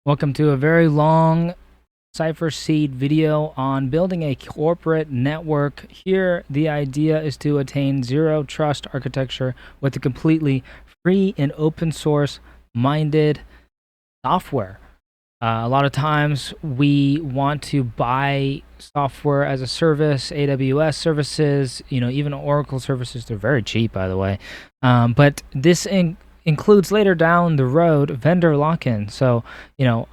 Welcome to a very long Cypher Seed video on building a corporate network. Here, the idea is to attain zero trust architecture with a completely free and open source minded software. A lot of times we want to buy software as a service, AWS services, even Oracle services. They're very cheap, by the way. But this includes later down the road vendor lock-in. So,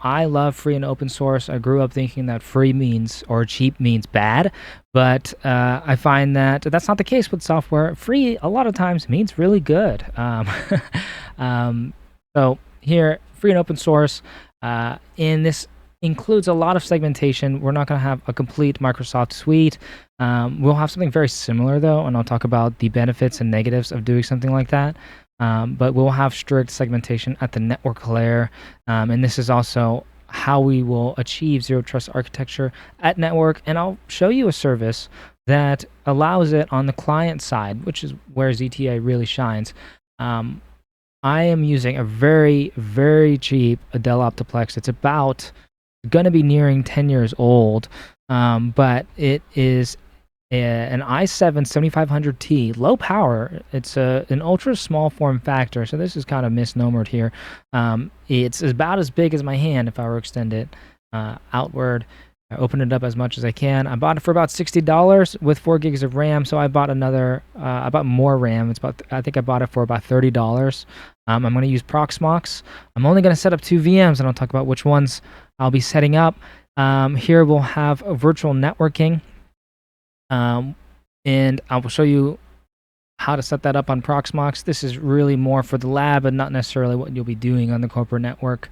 I love free and open source. I grew up thinking that free means or cheap means bad, but I find that that's not the case with software. Free a lot of times means really good. So here, free and open source. And this includes a lot of segmentation. We're not going to have a complete Microsoft suite. We'll have something very similar, though, and I'll talk about the benefits and negatives of doing something like that. But we'll have strict segmentation at the network layer. And this is also how we will achieve zero trust architecture at network. And I'll show you a service that allows it on the client side, which is where ZTA really shines. I am using a very, very cheap Dell Optiplex. It's about going to be nearing 10 years old, but it is an i7 7500T, low power. It's an ultra small form factor, so this is kind of misnomered here. It's about as big as my hand if I were to extend it outward. I open it up as much as I can. I bought it for about $60 with 4 gigs of RAM. So I bought I bought more RAM. I think I bought it for about $30. I'm going to use Proxmox. I'm only going to set up 2 VMs, and I'll talk about which ones I'll be setting up. Here we'll have virtual networking, and I will show you how to set that up on Proxmox. This is really more for the lab and not necessarily what you'll be doing on the corporate network.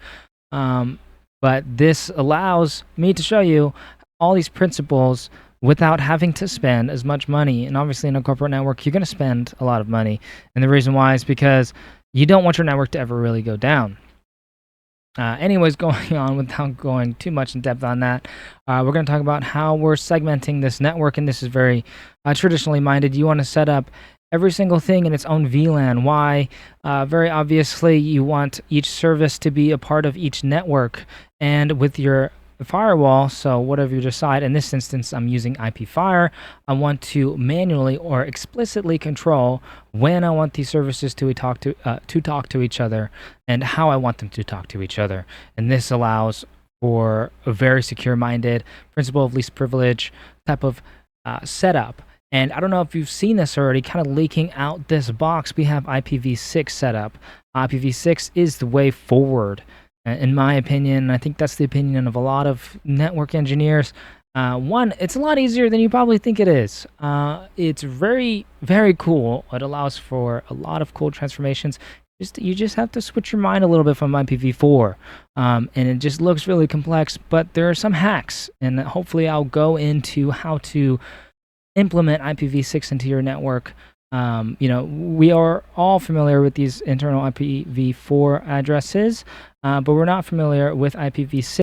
But this allows me to show you all these principles without having to spend as much money. And obviously in a corporate network, you're going to spend a lot of money. And the reason why is because you don't want your network to ever really go down. Anyways, going on without going too much in depth on that, we're going to talk about how we're segmenting this network. And this is very traditionally minded. You want to set up every single thing in its own VLAN. Why? Very obviously, you want each service to be a part of each network. And with your firewall, so whatever you decide, in this instance, I'm using IPFire, I want to manually or explicitly control when I want these services to talk to each other and how I want them to talk to each other. And this allows for a very secure-minded, principle of least privilege type of setup. And I don't know if you've seen this already, kind of leaking out this box. We have IPv6 set up. IPv6 is the way forward, in my opinion. And I think that's the opinion of a lot of network engineers. One, it's a lot easier than you probably think it is. It's very, very cool. It allows for a lot of cool transformations. You just have to switch your mind a little bit from IPv4. And it just looks really complex, but there are some hacks. And hopefully I'll go into how to implement IPv6 into your network. We are all familiar with these internal IPv4 addresses, but we're not familiar with IPv6.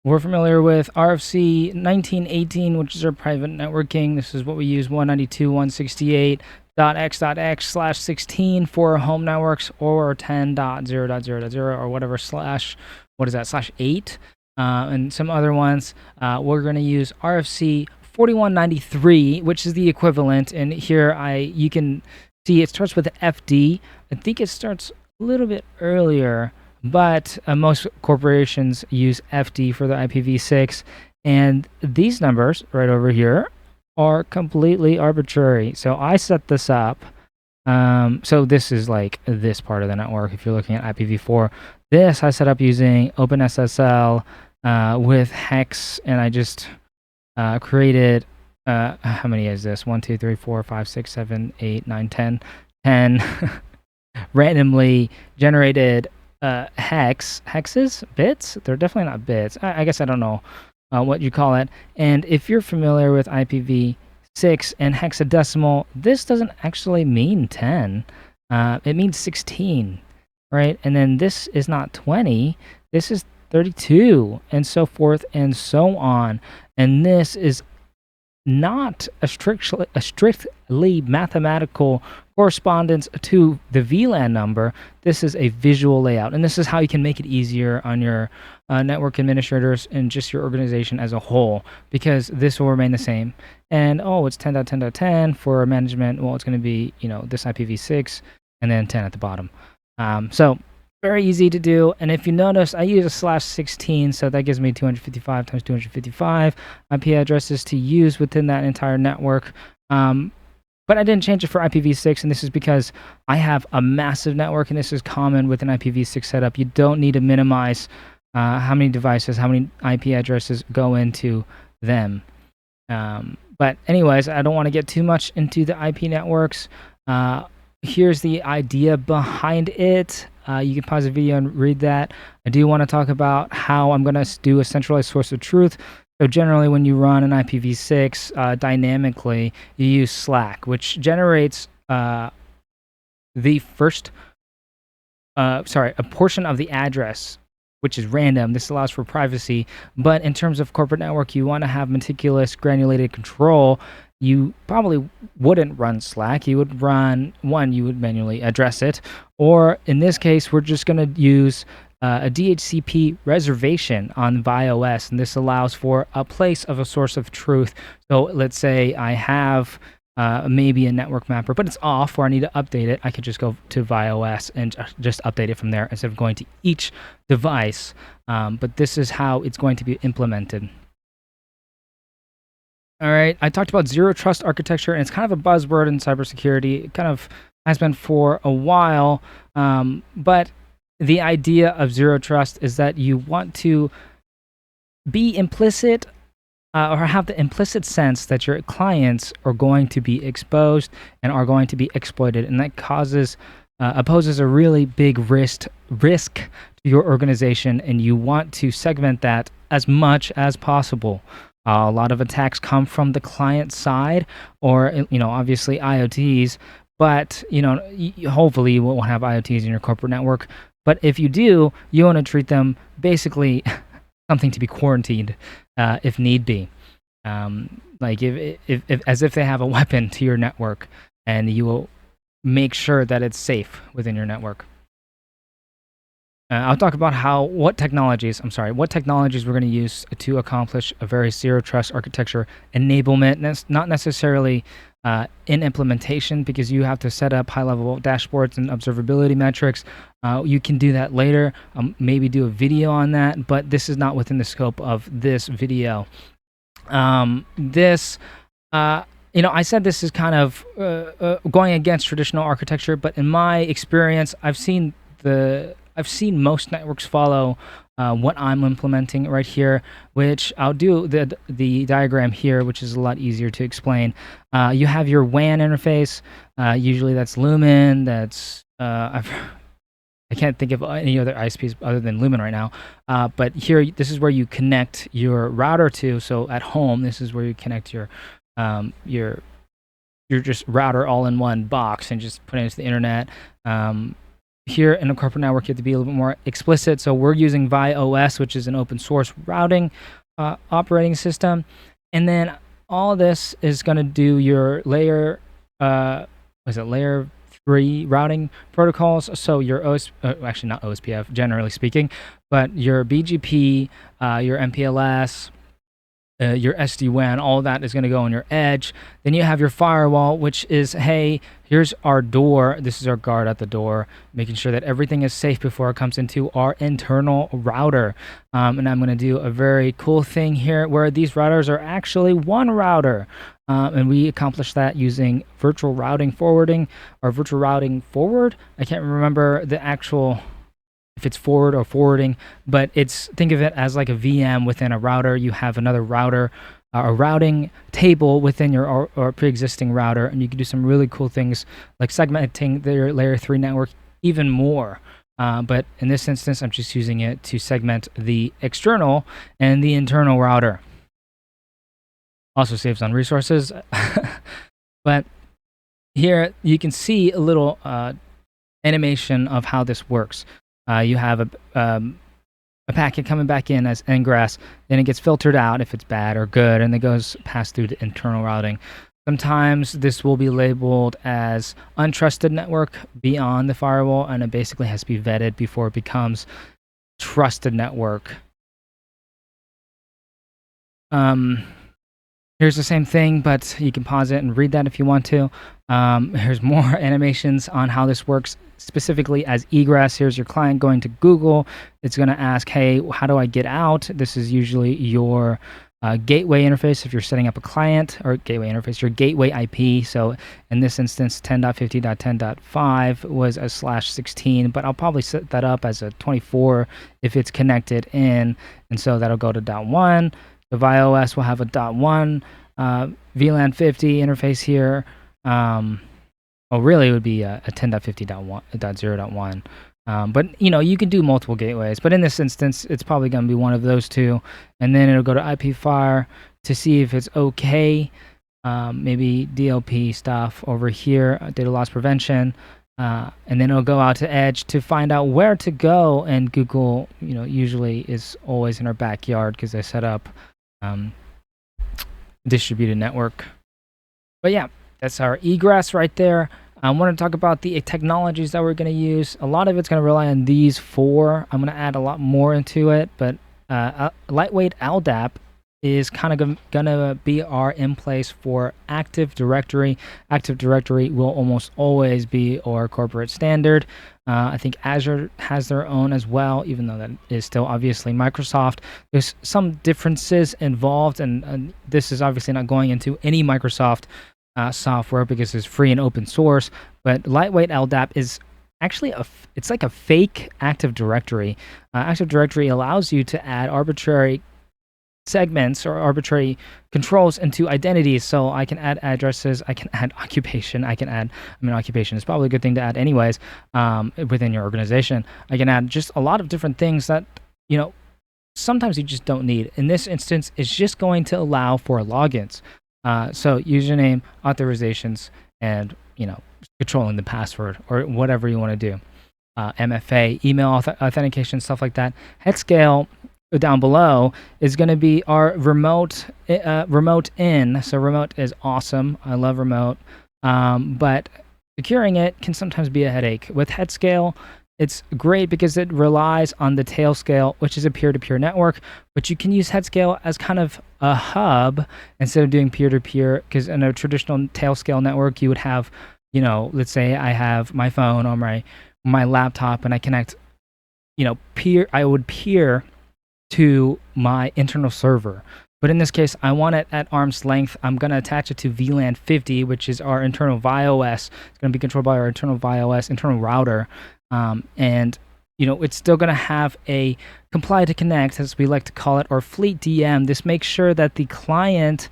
We're familiar with RFC 1918, which is our private networking. This is what we use, 192.168.x.x/16 for home networks, or 10.0.0.0 or whatever /8, and some other ones. We're going to use RFC 4193, which is the equivalent. And here you can see it starts with FD. I think it starts a little bit earlier, but most corporations use FD for the IPv6. And these numbers right over here are completely arbitrary. So I set this up. So this is like this part of the network. If you're looking at IPv4, this I set up using OpenSSL with hex, and I just created how many is this? 1, 2, 3, 4, 5, 6, 7, 8, 9, 10 randomly generated hexes, bits. They're definitely not bits. I guess I don't know what you call it. And if you're familiar with IPv6 and hexadecimal, this doesn't actually mean 10. It means 16, right? And then this is not 20. This is 32, and so forth and so on. And this is not a strictly mathematical correspondence to the VLAN number, this is a visual layout. And this is how you can make it easier on your network administrators and just your organization as a whole, because this will remain the same. And it's 10.10.10 for management. Well, it's going to be, this IPv6 and then 10 at the bottom. So very easy to do. And if you notice, I use a /16, so that gives me 255 times 255 IP addresses to use within that entire network. But I didn't change it for IPv6, and this is because I have a massive network, and this is common with an IPv6 setup. You don't need to minimize how many devices, how many IP addresses go into them. But anyways, I don't want to get too much into the IP networks. Here's the idea behind it. You can pause the video and read that. I do want to talk about how I'm going to do a centralized source of truth. So generally, when you run an IPv6 dynamically, you use Slack, which generates a portion of the address, which is random. This allows for privacy. But in terms of corporate network, you want to have meticulous, granulated control. You probably wouldn't run Slack. You would you would manually address it. Or in this case, we're just going to use a DHCP reservation on ViOS, and this allows for a place of a source of truth. So let's say I have maybe a network mapper, but it's off, or I need to update it. I could just go to ViOS and just update it from there instead of going to each device. But this is how it's going to be implemented. All right, I talked about zero trust architecture, and it's kind of a buzzword in cybersecurity. It kind of has been for a while, but the idea of zero trust is that you want to be implicit or have the implicit sense that your clients are going to be exposed and are going to be exploited, and that poses a really big risk to your organization, and you want to segment that as much as possible. A lot of attacks come from the client side, or obviously IoTs, but hopefully you won't have IoTs in your corporate network. But if you do, you want to treat them basically something to be quarantined if need be, like if as if they have a weapon to your network, and you will make sure that it's safe within your network. I'll talk about what technologies we're going to use to accomplish a very zero trust architecture enablement. And that's not necessarily in implementation, because you have to set up high-level dashboards and observability metrics. You can do that later, maybe do a video on that, but this is not within the scope of this video. I said this is kind of going against traditional architecture, but in my experience, I've seen most networks follow what I'm implementing right here, which I'll do the diagram here, which is a lot easier to explain. You have your WAN interface. Usually that's Lumen. That's I can't think of any other ISPs other than Lumen right now. But here, this is where you connect your router to. So at home, this is where you connect your just router all in one box and just put it into the internet. Here in a corporate network, you have to be a little bit more explicit. So we're using ViOS, which is an open source routing operating system. And then all this is going to do your layer 3 routing protocols. So your actually not OSPF, generally speaking, but your BGP, your MPLS, your SD-WAN, all of that is going to go on your edge. Then you have your firewall, which is, hey, here's our door. This is our guard at the door, making sure that everything is safe before it comes into our internal router. And I'm going to do a very cool thing here where these routers are actually one router. And we accomplish that using virtual routing forwarding or virtual routing forward. I can't remember the actual, if it's forward or forwarding, but think of it as like a VM within a router. You have another router, a routing table within your or pre-existing router, and you can do some really cool things like segmenting their layer 3 network even more. But in this instance, I'm just using it to segment the external and the internal router. Also saves on resources. But here you can see a little animation of how this works. You have a packet coming back in as ingress, then it gets filtered out if it's bad or good, and it goes past through the internal routing. Sometimes this will be labeled as untrusted network beyond the firewall, and it basically has to be vetted before it becomes trusted network. Here's the same thing, but you can pause it and read that if you want to. Here's more animations on how this works specifically as egress. Here's your client going to Google. It's going to ask, hey, how do I get out? This is usually your gateway interface if you're setting up a client, or gateway interface, your gateway IP. So in this instance, 10.50.10.5 was a /16, but I'll probably set that up as a 24 if it's connected in. And so that'll go to .1. The iOS will have a .1 VLAN 50 interface here. Really, it would be a 10.50.0.1. But you can do multiple gateways. But in this instance, it's probably going to be one of those two. And then it'll go to IPFire to see if it's okay. Maybe DLP stuff over here, data loss prevention. And then it'll go out to Edge to find out where to go. And Google, usually is always in our backyard because they set up distributed network. But yeah, that's our egress right there. I want to talk about the technologies that we're going to use. A lot of it's going to rely on these four. I'm going to add a lot more into it, but lightweight LDAP is kind of going to be our in place for Active Directory. Active Directory will almost always be our corporate standard. I think Azure has their own as well, even though that is still obviously Microsoft. There's some differences involved, and this is obviously not going into any Microsoft software because it's free and open source. But lightweight LDAP is actually it's like a fake Active Directory. Active Directory allows you to add arbitrary segments or arbitrary controls into identities. So I can add addresses, I can add occupation, occupation is probably a good thing to add anyways within your organization. I can add just a lot of different things that, sometimes you just don't need. In this instance, it's just going to allow for logins. So username, authorizations, and, controlling the password or whatever you want to do. MFA, email authentication, stuff like that. Headscale down below is going to be our remote in. So remote is awesome. I love remote. But securing it can sometimes be a headache. With Headscale, it's great because it relies on the Tailscale, which is a peer-to-peer network, but you can use Headscale as kind of a hub instead of doing peer-to-peer, because in a traditional Tailscale network, you would have, let's say I have my phone or my laptop and I connect, I would peer to my internal server. But in this case, I want it at arm's length. I'm going to attach it to VLAN 50, which is our internal VIOS. It's going to be controlled by our internal VIOS, internal router. And it's still going to have a comply to connect, as we like to call it, or fleet DM. This makes sure that the client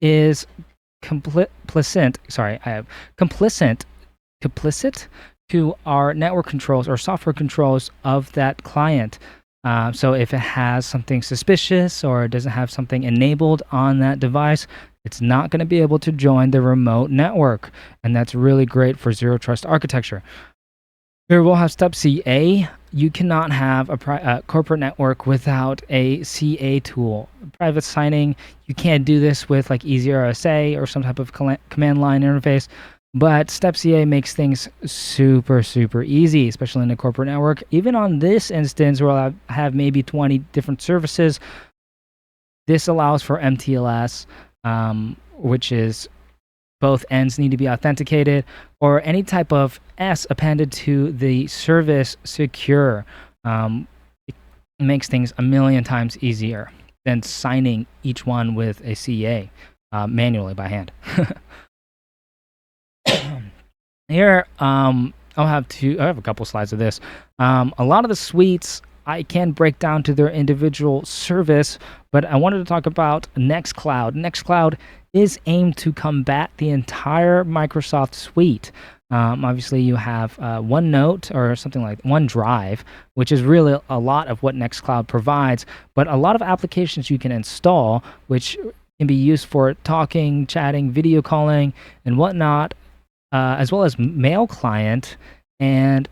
is complicit to our network controls or software controls of that client. So if it has something suspicious or it doesn't have something enabled on that device, it's not going to be able to join the remote network. And that's really great for zero trust architecture. Here we'll have step CA. You cannot have a corporate network without a CA tool. Private signing, you can't do this with like EasyRSA or some type of command line interface. But step CA makes things super, super easy, especially in a corporate network. Even on this instance where I have maybe 20 different services, this allows for MTLS, which is both ends need to be authenticated, or any type of S appended to the service secure. It makes things a million times easier than signing each one with a CA manually by hand. Here, I have a couple slides of this. A lot of the suites I can break down to their individual service, but I wanted to talk about Nextcloud. Nextcloud is aimed to combat the entire Microsoft suite. Obviously, you have OneNote or something like OneDrive, which is really a lot of what Nextcloud provides, but a lot of applications you can install, which can be used for talking, chatting, video calling, and whatnot, as well as mail client. And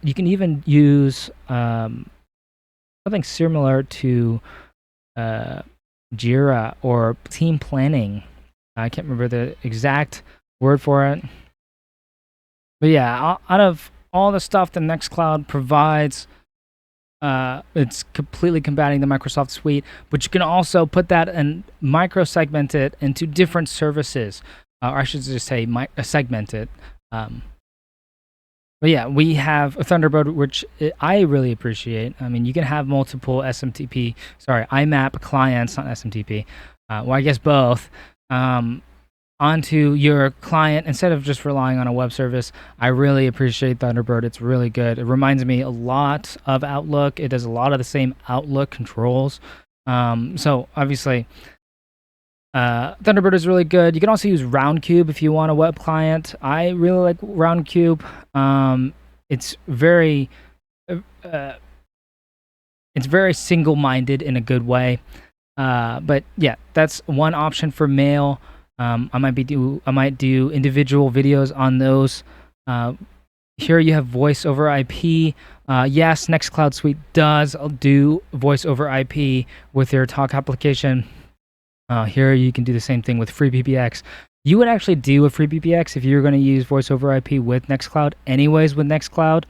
you can even use something similar to Jira or team planning I can't remember the exact word for it. But yeah, out of all the stuff that Nextcloud provides, it's completely combating the Microsoft suite, but you can also put that and micro-segment it into different services, or I should just say segment it. But yeah, we have a Thunderbird, which I really appreciate. I mean, you can have multiple IMAP clients, not SMTP. Well, I guess both. Onto your client instead of just relying on a web service. I really appreciate Thunderbird. It's really good. It reminds me a lot of Outlook. It does a lot of the same Outlook controls. So obviously, Thunderbird is really good. You can also use Roundcube if you want a web client. I really like Roundcube. It's very single-minded in a good way. But yeah, that's one option for mail. I might do individual videos on those. Here you have voice over IP. Yes, Nextcloud Suite does do voice over IP with your talk application. Here you can do the same thing with FreeBPX. You would actually do a FreeBPX if you're going to use voice over IP with Nextcloud anyways with Nextcloud.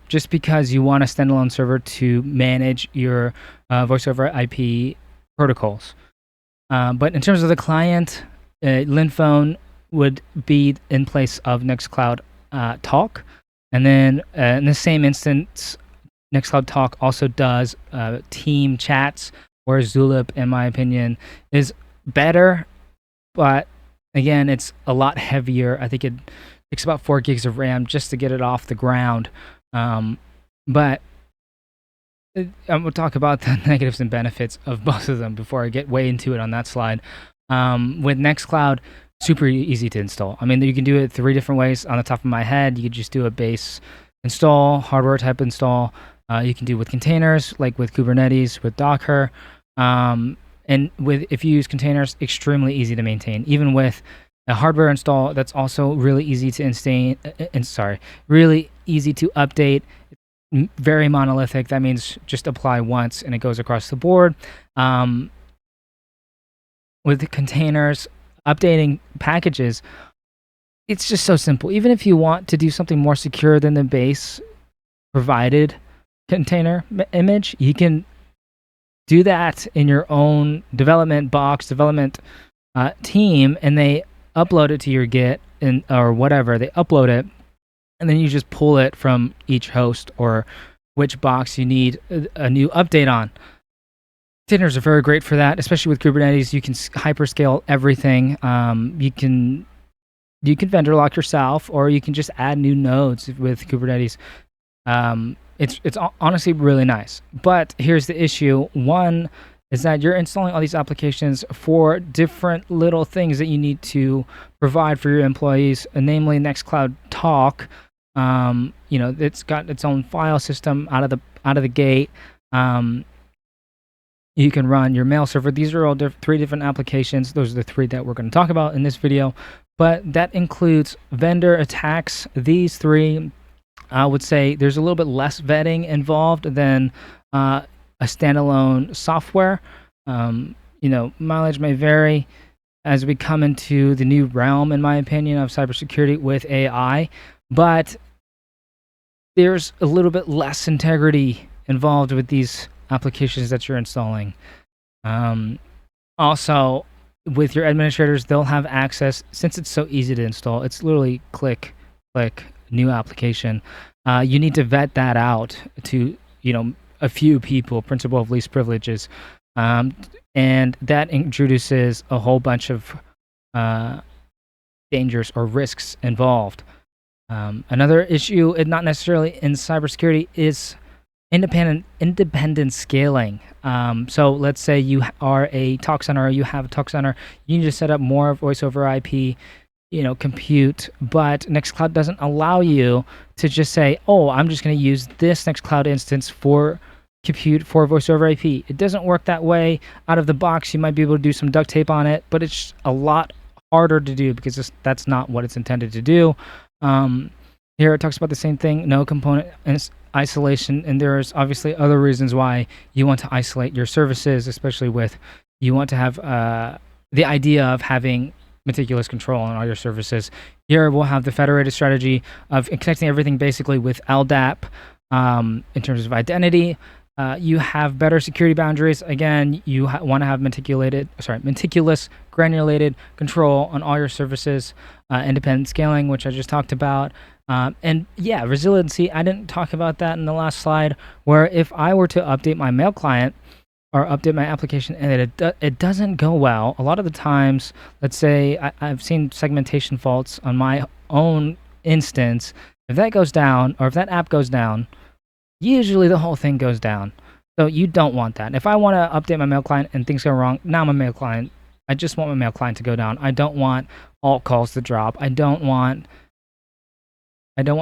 Just because you want a standalone server to manage your voice over IP protocols. But in terms of the client, Linphone would be in place of Nextcloud Talk. And then in the same instance, Nextcloud Talk also does team chats, whereas Zulip, in my opinion, is better. But again, it's a lot heavier. I think it takes about 4 gigs of RAM just to get it off the ground. But we'll talk about the negatives and benefits of both of them before I get way into it on that slide. With Nextcloud, super easy to install. I mean, you can do it 3 different ways on the top of my head. You could just do a base install, hardware type install. You can do with containers, like with Kubernetes, with Docker. And if you use containers, extremely easy to maintain. Even with a hardware install, that's also really easy to really easy to update. Very monolithic. That means just apply once and it goes across the board. With the containers, updating packages, it's just so simple. Even if you want to do something more secure than the base provided container image, you can do that in your own development team, and they upload it to your Git or whatever. They upload it, and then you just pull it from each host or which box you need a new update on. Containers are very great for that, especially with Kubernetes. You can hyperscale everything. You can vendor lock yourself, or you can just add new nodes with Kubernetes. It's honestly really nice. But here's the issue. One is that you're installing all these applications for different little things that you need to provide for your employees, namely Nextcloud Talk. It's got its own file system out of the gate. You can run your mail server. These are all 3 different applications. Those are the 3 that we're going to talk about in this video. But that includes vendor attacks. These 3, I would say there's a little bit less vetting involved than a standalone software. Mileage may vary as we come into the new realm, in my opinion, of cybersecurity with AI. But there's a little bit less integrity involved with these applications that you're installing. Also, with your administrators, they'll have access, since it's so easy to install. It's literally click, new application. You need to vet that out to a few people, principle of least privileges, and that introduces a whole bunch of dangers or risks involved. Another issue, not necessarily in cybersecurity, is independent scaling. So let's say you are a talk center, or you have a talk center, you need to set up more voice over IP, compute, but Nextcloud doesn't allow you to just say, oh, I'm just going to use this Nextcloud instance for compute for voice over IP. It doesn't work that way. Out of the box, you might be able to do some duct tape on it, but it's a lot harder to do because that's not what it's intended to do. Here it talks about the same thing, no component isolation, and there's obviously other reasons why you want to isolate your services, especially with you want to have the idea of having meticulous control on all your services. Here we'll have the federated strategy of connecting everything basically with LDAP in terms of identity. You have better security boundaries. Again, you want to have meticulous, granulated control on all your services, independent scaling, which I just talked about. And yeah, resiliency, I didn't talk about that in the last slide, where if I were to update my mail client or update my application and it doesn't go well, a lot of the times, let's say I've seen segmentation faults on my own instance. If that goes down, or if that app goes down, usually the whole thing goes down. So you don't want that. If I want to update my mail client and things go wrong, now my mail client, I just want my mail client to go down. I don't want alt calls to drop. I don't want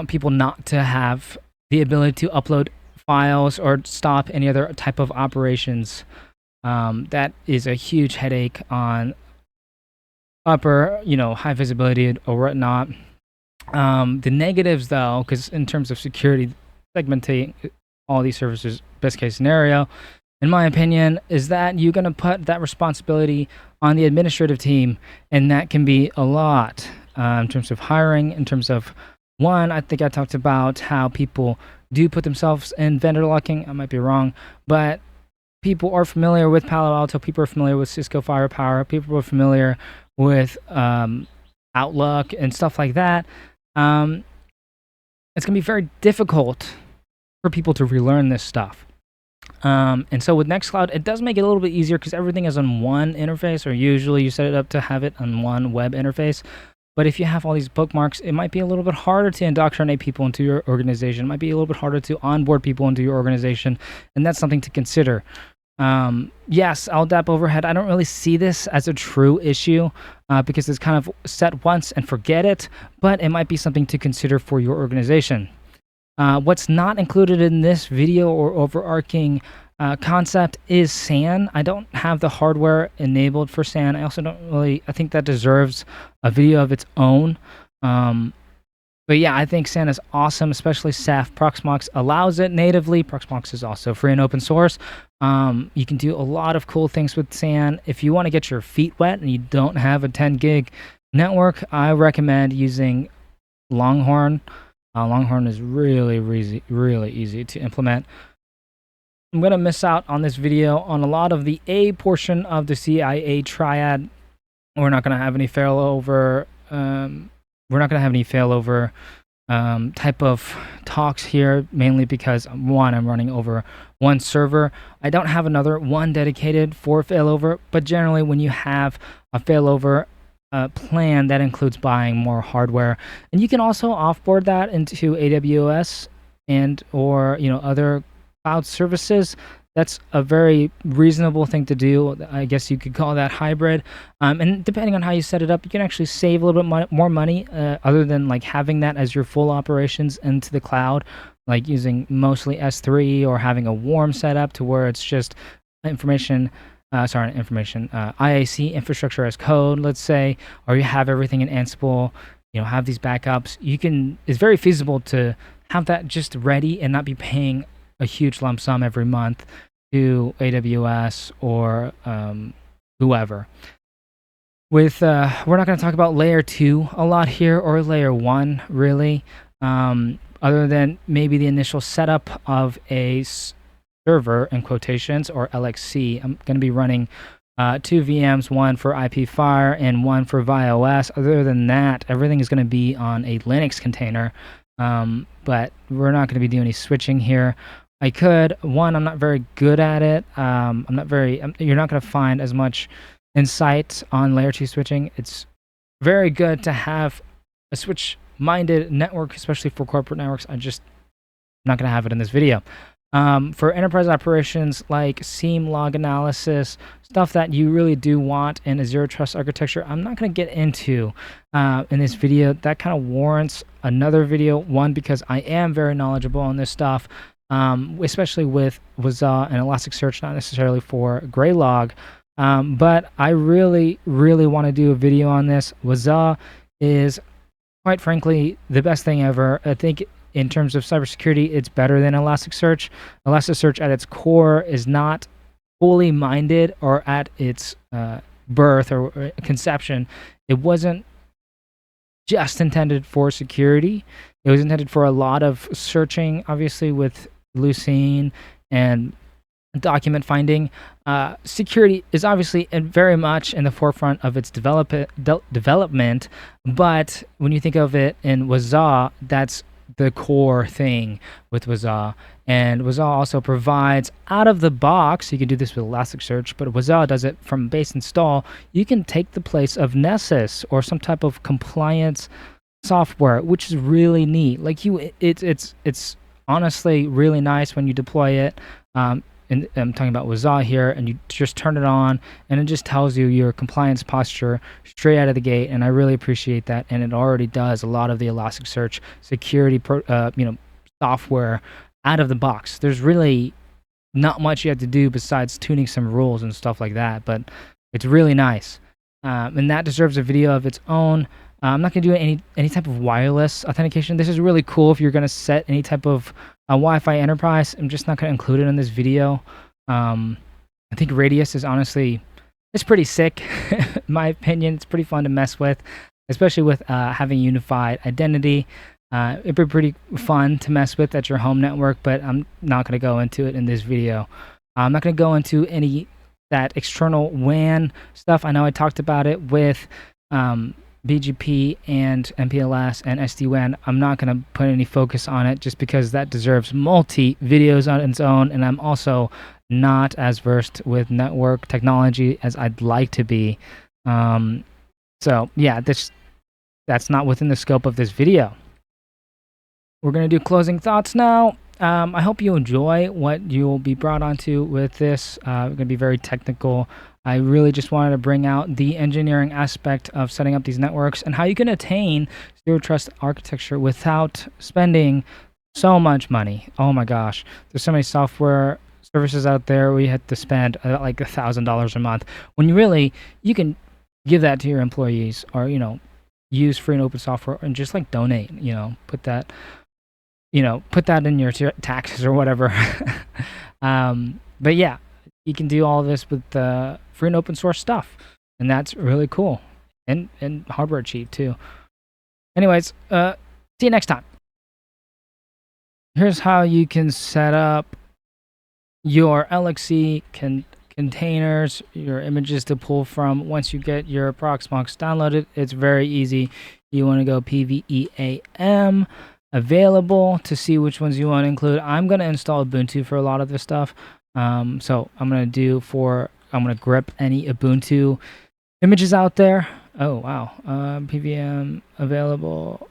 people not to have the ability to upload files or stop any other type of operations. That is a huge headache on upper, high visibility or whatnot. The negatives, though, because in terms of security, segmenting all these services, best case scenario, in my opinion, is that you're going to put that responsibility on the administrative team, and that can be a lot in terms of hiring, in terms of one, I think I talked about how people do put themselves in vendor locking. I might be wrong, but people are familiar with Palo Alto. People are familiar with Cisco Firepower. People are familiar with Outlook and stuff like that. It's going to be very difficult for people to relearn this stuff. And so with Nextcloud, it does make it a little bit easier because everything is on one interface, or usually you set it up to have it on one web interface. But if you have all these bookmarks, it might be a little bit harder to indoctrinate people into your organization. It might be a little bit harder to onboard people into your organization, and that's something to consider. Yes, LDAP overhead, I don't really see this as a true issue because it's kind of set once and forget it, but it might be something to consider for your organization. What's not included in this video or overarching concept is SAN. I don't have the hardware enabled for SAN. I also I think that deserves a video of its own. But yeah, I think SAN is awesome, especially SAF. Proxmox allows it natively. Proxmox is also free and open source. You can do a lot of cool things with SAN. If you want to get your feet wet and you don't have a 10 gig network, I recommend using Longhorn. Longhorn is really easy to implement. I'm going to miss out on this video on a lot of the A portion of the CIA triad. We're not going to have any failover. Type of talks here, mainly because one, I'm running over one server. I don't have another one dedicated for failover, but generally when you have a failover plan, that includes buying more hardware, and you can also offboard that into AWS and or other cloud services. That's a very reasonable thing to do. I guess you could call that hybrid. And depending on how you set it up, you can actually save a little bit more money other than like having that as your full operations into the cloud, like using mostly S3 or having a warm setup to where it's just IAC, infrastructure as code, let's say, or you have everything in Ansible, have these backups. It's very feasible to have that just ready and not be paying a huge lump sum every month to AWS or whoever. We're not going to talk about layer 2 a lot here, or layer 1 really, other than maybe the initial setup of a server in quotations, or LXC. I'm going to be running 2 VMs, one for IPFire and one for ViOS. Other than that, everything is going to be on a Linux container, but we're not going to be doing any switching here. I could. One, I'm not very good at it. You're not going to find as much insight on layer 2 switching. It's very good to have a switch-minded network, especially for corporate networks. I'm not going to have it in this video. For enterprise operations like SIEM log analysis, stuff that you really do want in a zero trust architecture, I'm not going to get into in this video. That kind of warrants another video. One, because I am very knowledgeable on this stuff, especially with Waza and Elasticsearch, not necessarily for Graylog. But I really want to do a video on this. Waza is, quite frankly, the best thing ever. I think in terms of cybersecurity, it's better than Elasticsearch. Elasticsearch at its core is not fully minded or at its birth or conception, it wasn't just intended for security. It was intended for a lot of searching, obviously with Lucene and document finding. Security is obviously very much in the forefront of its development, but when you think of it in Waza, that's the core thing with Waza. And Waza also provides out of the box, you can do this with Elasticsearch, but Waza does it from base install. You can take the place of Nessus or some type of compliance software, which is really neat. Like it's honestly really nice when you deploy it. And I'm talking about Waza here, and you just turn it on, and it just tells you your compliance posture straight out of the gate, and I really appreciate that. And it already does a lot of the Elasticsearch security, software out of the box. There's really not much you have to do besides tuning some rules and stuff like that, but it's really nice, and that deserves a video of its own. I'm not going to do any type of wireless authentication. This is really cool if you're going to set any type of Wi-Fi enterprise. I'm just not going to include it in this video. I think Radius is honestly, it's pretty sick. In my opinion, it's pretty fun to mess with, especially with having unified identity. It'd be pretty fun to mess with at your home network, but I'm not going to go into it in this video. I'm not going to go into any that external WAN stuff. I know I talked about it with BGP and MPLS and SD-WAN. I'm not going to put any focus on it just because that deserves multi videos on its own, and I'm also not as versed with network technology as I'd like to be. So yeah, that's not within the scope of this video. We're going to do closing thoughts now. I hope you enjoy what you'll be brought onto with this. It's going to be very technical. I really just wanted to bring out the engineering aspect of setting up these networks and how you can attain zero trust architecture without spending so much money. Oh my gosh, there's so many software services out there where you have to spend like $1,000 a month when you can give that to your employees, or use free and open software and just like donate. Put that in your taxes or whatever. But yeah, you can do all of this with free and open source stuff, and that's really cool, and hardware cheap too. Anyways, see you next time. Here's how you can set up your LXC containers, your images to pull from. Once you get your Proxmox downloaded, it's very easy. You want to go PVEAM available to see which ones you want to include. I'm going to install Ubuntu for a lot of this stuff. So I'm going to grep any Ubuntu images out there. Oh, wow. PVM available.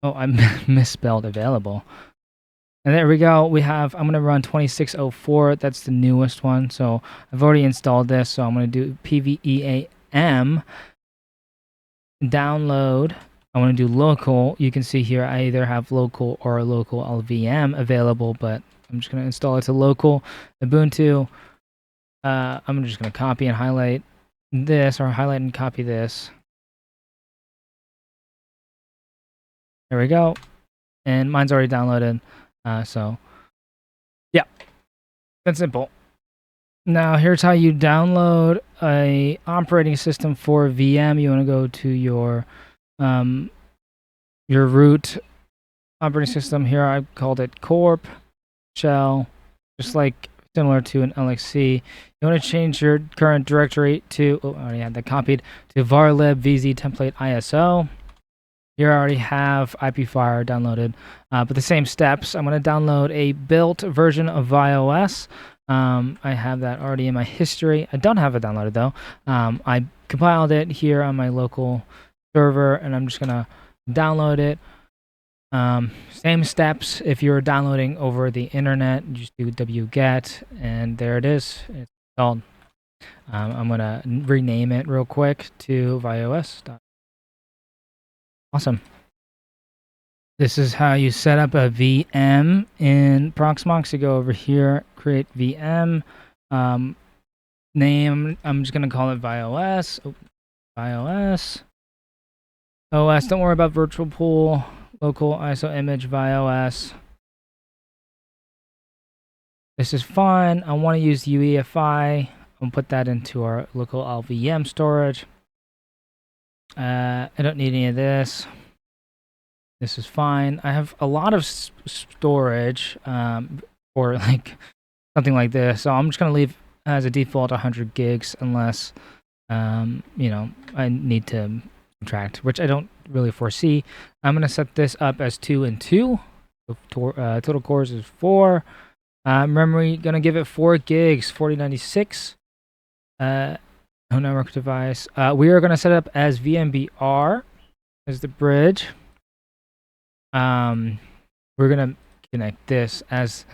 Oh, I misspelled available. And there we go. I'm going to run 2604. That's the newest one. So I've already installed this. So I'm going to do PVEAM download. I want to do local. You can see here I either have local or local LVM available, but I'm just going to install it to local Ubuntu. I'm just going to copy and highlight this, or highlight and copy this. There we go. And mine's already downloaded. So yeah, that's simple. Now here's how you download a operating system for VM. You want to go to your root operating system. Here I called it corp shell, just like similar to an LXC. You want to change your current directory to, I already had that copied, to varlib vz template ISO. Here I already have IPFire downloaded, but the same steps. I'm going to download a built version of iOS. I have that already in my history. I don't have it downloaded though. I compiled it here on my local server, and I'm just going to download it. Same steps if you're downloading over the internet. You just do wget, and there it is. It's installed. I'm going to rename it real quick to iOS. Awesome. This is how you set up a VM in Proxmox. You go over here, create VM. Name, I'm just going to call it ViOS. ViOS. OS, don't worry about virtual pool. Local ISO image ViOS. This is fine. I want to use UEFI. I'll put that into our local LVM storage. I don't need any of this. This is fine. I have a lot of storage for like something like this, so I'm just gonna leave as a default 100 gigs unless you know, I need to subtract, which I don't really foresee. I'm gonna set this up as 2 and 2. Total cores is 4. Memory gonna give it 4 gigs, 4096. No network device. We are gonna set it up as VMBR as the bridge. We're gonna connect this as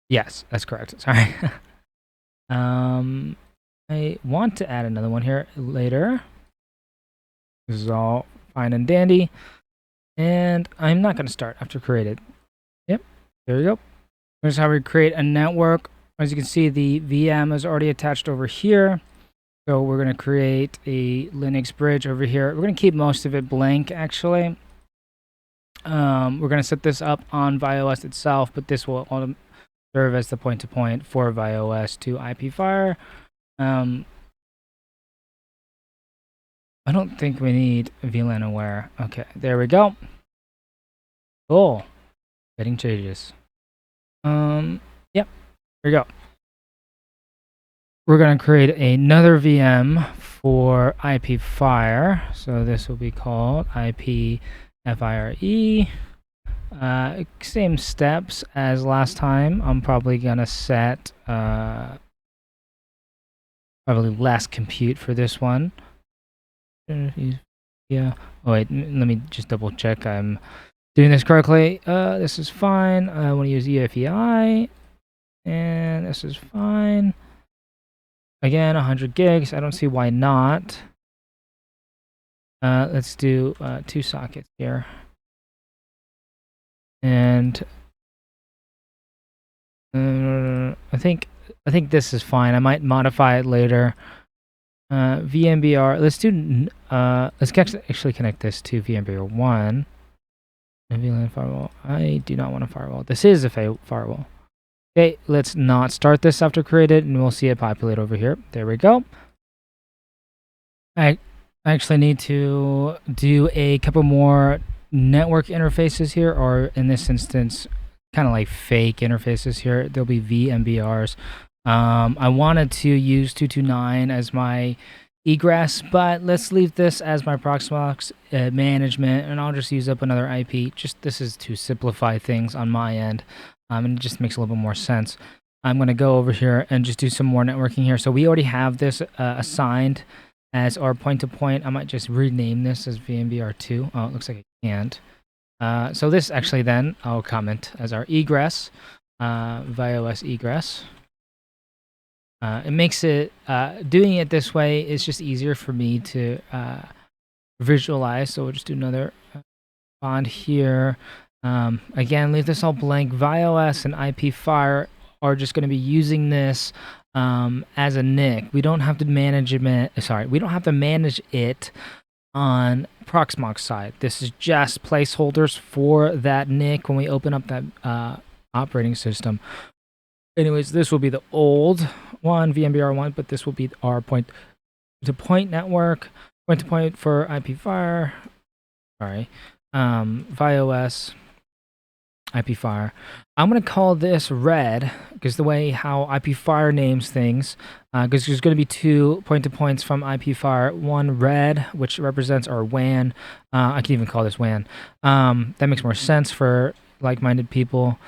yes, that's correct. Sorry. I want to add another one here later. This is all fine and dandy. And I'm not going to start after created. Yep, there you go. Here's how we create a network. As you can see, the VM is already attached over here. So we're going to create a Linux bridge over here. We're going to keep most of it blank, actually. We're going to set this up on ViOS itself, but this will serve as the point-to-point for ViOS to IPFire. I don't think we need VLAN aware. Okay, there we go. Cool. Getting changes. Yep, there we go. We're going to create another VM for IPFire. So this will be called IPFire. Same steps as last time. I'm probably going to set probably less compute for this one. Yeah. Oh wait, let me just double check I'm doing this correctly. This is fine. I want to use UEFI, and this is fine. Again, 100 gigs. I don't see why not. Let's do 2 sockets here, and I think this is fine. I might modify it later. VMBR. Let's do. Let's actually connect this to VMBR 1. VLAN firewall. I do not want a firewall. This is a firewall. Okay, let's not start this after created, and we'll see it populate over here. There we go. I actually need to do a couple more network interfaces here, or in this instance, kind of like fake interfaces here. There'll be VMBRs. I wanted to use 229 as my egress, but let's leave this as my Proxmox management, and I'll just use up another IP. This is to simplify things on my end, and it just makes a little bit more sense. I'm going to go over here and just do some more networking here. So we already have this assigned as our point-to-point. I might just rename this as VMBR2. Oh, it looks like I can't. So this actually then I'll comment as our egress, ViOS egress. It makes it, doing it this way is just easier for me to visualize. So we'll just do another bond here. Again, leave this all blank. ViOS and IPFire are just going to be using this as a NIC. We don't have to manage it. Sorry, we don't have to manage it on Proxmox side. This is just placeholders for that NIC when we open up that operating system. Anyways, this will be the old one, VMBR1, but this will be our point-to-point network, point-to-point for IPFire, sorry, ViOS, IPFire. I'm going to call this red, because the way how IPFire names things, because there's going to be 2 point-to-points from IPFire, one red, which represents our WAN. I can even call this WAN. That makes more sense for like-minded people.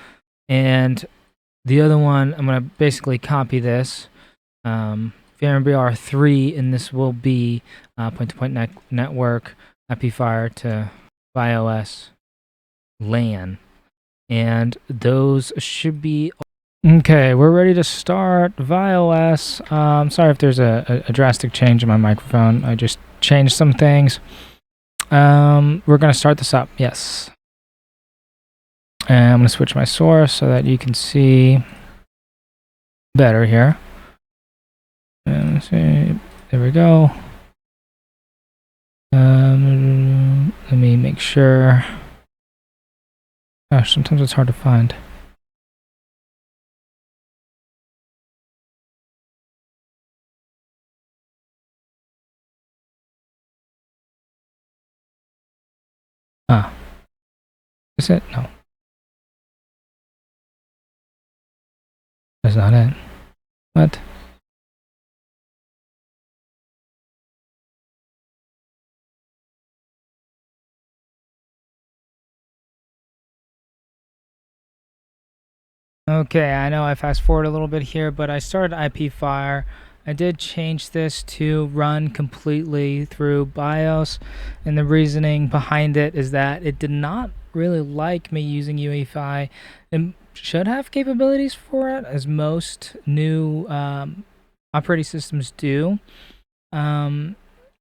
And the other one, I'm going to basically copy this, VMBR3, and this will be point-to-point network, IPFire to ViOS LAN. And those should be... Okay, we're ready to start ViOS. Sorry if there's a drastic change in my microphone. I just changed some things. We're going to start this up, yes. And I'm going to switch my source so that you can see better here. And let's see, there we go. Let me make sure. Gosh, sometimes it's hard to find. Ah, is it? No, that's not it. What? Okay, I know I fast forward a little bit here, but I started IP Fire. I did change this to run completely through BIOS, and the reasoning behind it is that it did not really like me using UEFI. It should have capabilities for it, as most new operating systems do. And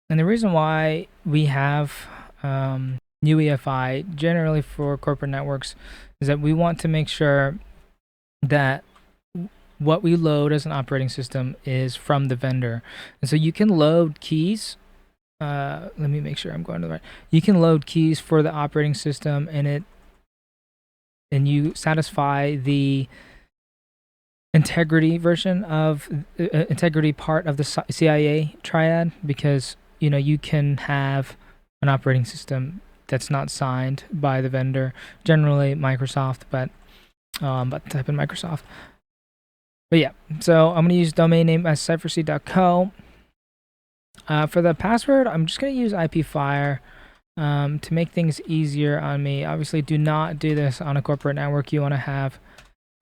the reason why we have UEFI generally for corporate networks is that we want to make sure that what we load as an operating system is from the vendor. And so you can load keys. Let me make sure I'm going to the right. You can load keys for the operating system, and you satisfy the integrity version of integrity part of the CIA triad, because you can have an operating system that's not signed by the vendor, generally Microsoft, but type in Microsoft. But yeah, so I'm going to use domain name as cypherc.co. For the password, I'm just going to use IPFire to make things easier on me. Obviously, do not do this on a corporate network. You want to have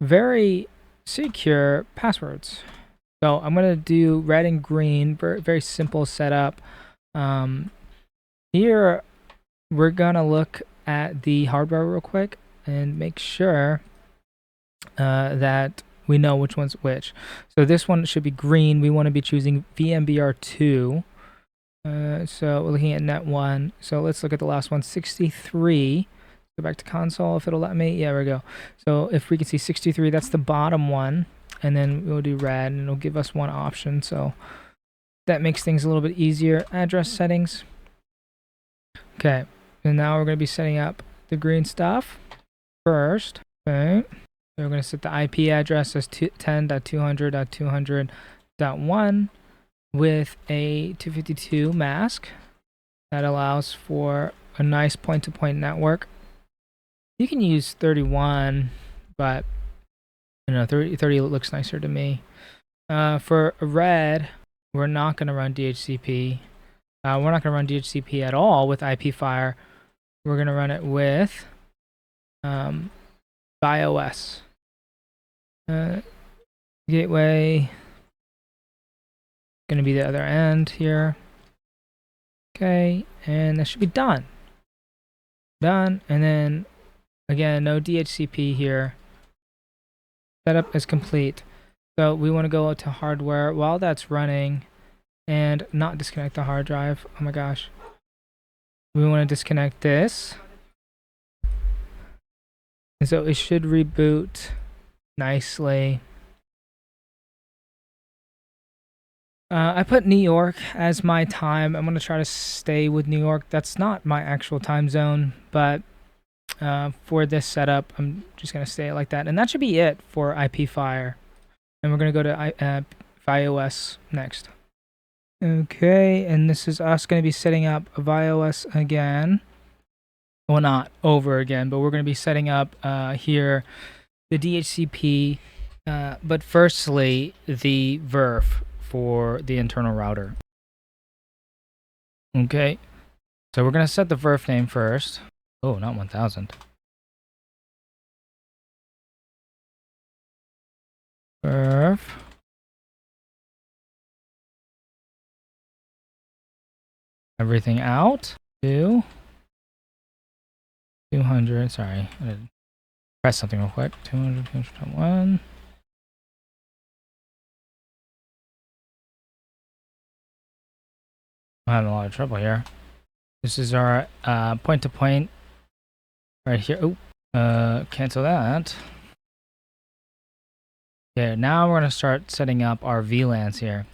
very secure passwords. So I'm going to do red and green, very simple setup. Here, we're going to look at the hardware real quick and make sure that we know which one's which. So this one should be green. We want to be choosing VMBR2. So we're looking at net 1. So let's look at the last one, 63. Go back to console if it'll let me. Yeah, there we go. So if we can see 63, that's the bottom one. And then we'll do red, and it'll give us one option. So that makes things a little bit easier. Address settings. Okay. And now we're going to be setting up the green stuff first. Okay. So we're going to set the IP address as 10.200.200.1 with a 252 mask. That allows for a nice point-to-point network. You can use 31, but 30 looks nicer to me. For red, we're not going to run DHCP. We're not going to run DHCP at all with IP Fire. We're going to run it with BIOS. Gateway going to be the other end here. Okay, and that should be done. And then again, no DHCP here. Setup is complete. So we want to go to hardware while that's running and not disconnect the hard drive. Oh my gosh. We want to disconnect this. And so it should reboot nicely. I put New York as my time. I'm going to try to stay with New York. That's not my actual time zone, but for this setup, I'm just going to stay like that. And that should be it for IP Fire. And we're going to go to BIOS next. Okay, and this is us going to be setting up BIOS again. Well, not over again, but we're going to be setting up here the DHCP, but firstly, the VRF for the internal router. Okay, so we're going to set the VRF name first. Oh, not 1000. VRF. Everything out to 200. Sorry, I did press something real quick. 200, 201. I'm having a lot of trouble here. This is our point-to-point right here. Oh, cancel that. Okay, now we're going to start setting up our VLANs here.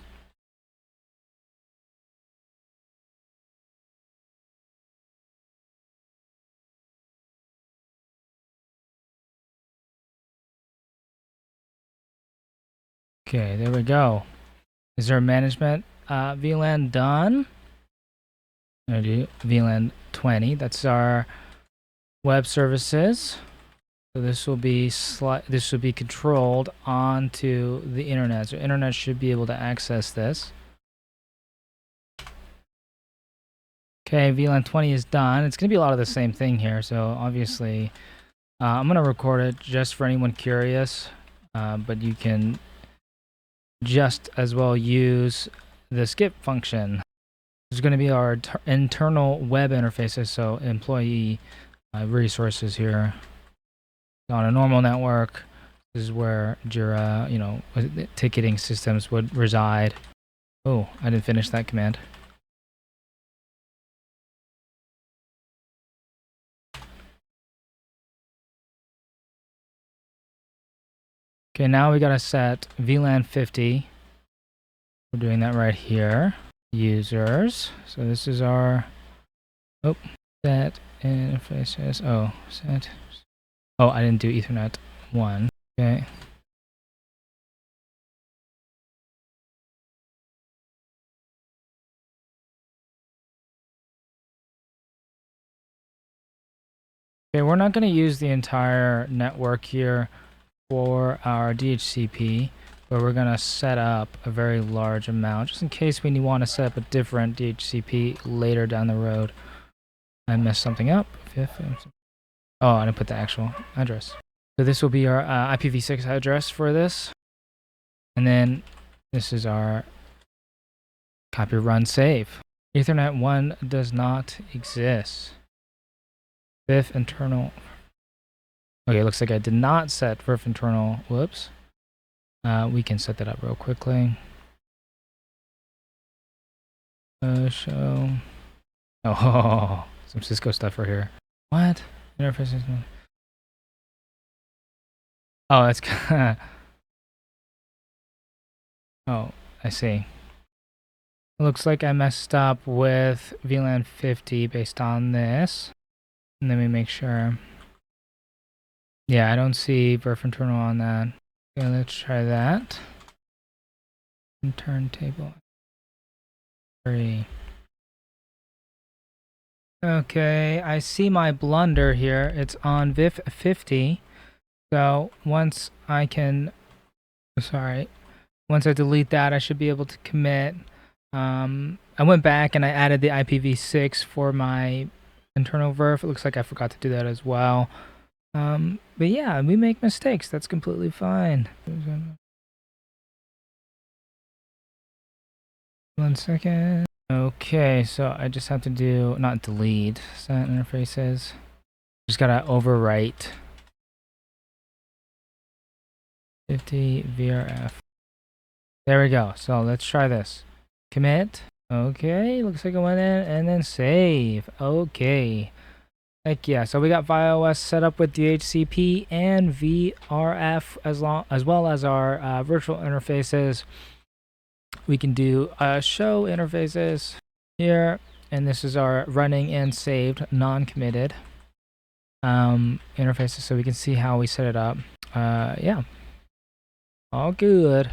Okay, there we go. Is there management VLAN done? I'm going to do VLAN 20. That's our web services. So this will be controlled onto the internet. So internet should be able to access this. Okay, VLAN 20 is done. It's going to be a lot of the same thing here. So obviously, I'm going to record it just for anyone curious. But you can just as well use the skip function. This is going to be our internal web interfaces. So employee resources here. On a normal network, this is where Jira, ticketing systems would reside. Oh, I didn't finish that command. Okay, now we gotta set VLAN 50. We're doing that right here. Users. So this is our set interfaces. Oh, set. Oh, I didn't do Ethernet 1. Okay. Okay, we're not going to use the entire network here for our DHCP, but we're going to set up a very large amount just in case we want to set up a different DHCP later down the road. I messed something up. Oh, I didn't put the actual address. So this will be our IPv6 address for this. And then this is our copy, run, save. Ethernet 1 does not exist. VIF internal. Okay, looks like I did not set VIF internal. Whoops. We can set that up real quickly. Show. Oh, some Cisco stuff right here. What? Interfaces. Oh, that's. Oh, I see. It looks like I messed up with VLAN 50 based on this. And let me make sure. Yeah, I don't see VIF internal on that. Okay, let's try that. Turntable 3. Okay, I see my blunder here. It's on VIF 50. So once I delete that, I should be able to commit. I went back and I added the IPv6 for my internal VIF. It looks like I forgot to do that as well. But yeah, we make mistakes. That's completely fine. 1 second. Okay, so I just have to do, not delete, set interfaces. Just gotta overwrite 50 VRF. There we go. So let's try this. Commit. Okay, looks like it went in, and then save. Okay. Heck yeah. So we got ViOS set up with DHCP and VRF as well as our virtual interfaces. We can do show interfaces here, and this is our running and saved non-committed interfaces, so we can see how we set it up. Yeah, all good.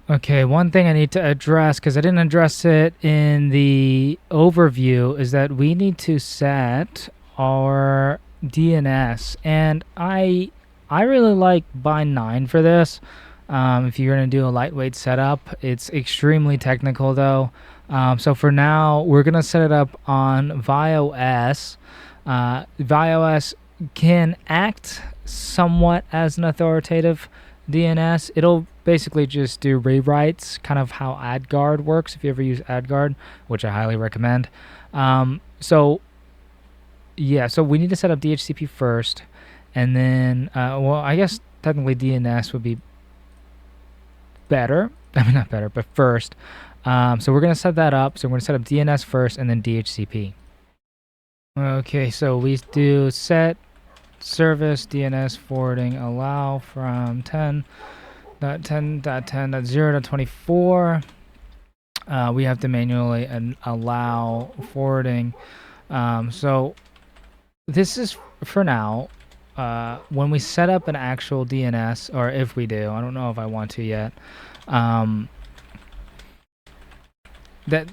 Okay, one thing I need to address, because I didn't address it in the overview, is that we need to set our DNS, and I really like bind 9 for this. If you're going to do a lightweight setup, it's extremely technical though. So for now, we're going to set it up on ViOS. ViOS can act somewhat as an authoritative DNS. It'll basically just do rewrites, kind of how AdGuard works, if you ever use AdGuard, which I highly recommend. So we need to set up DHCP first, and then, well, I guess technically DNS would be better. I mean, not better, but first. So we're going to set that up. So we're going to set up DNS first and then DHCP. Okay, so we do set service DNS forwarding allow from 10.10.10.0.24. We have to manually allow forwarding. So this is for now. When we set up an actual DNS, or if we do, I don't know if I want to yet, that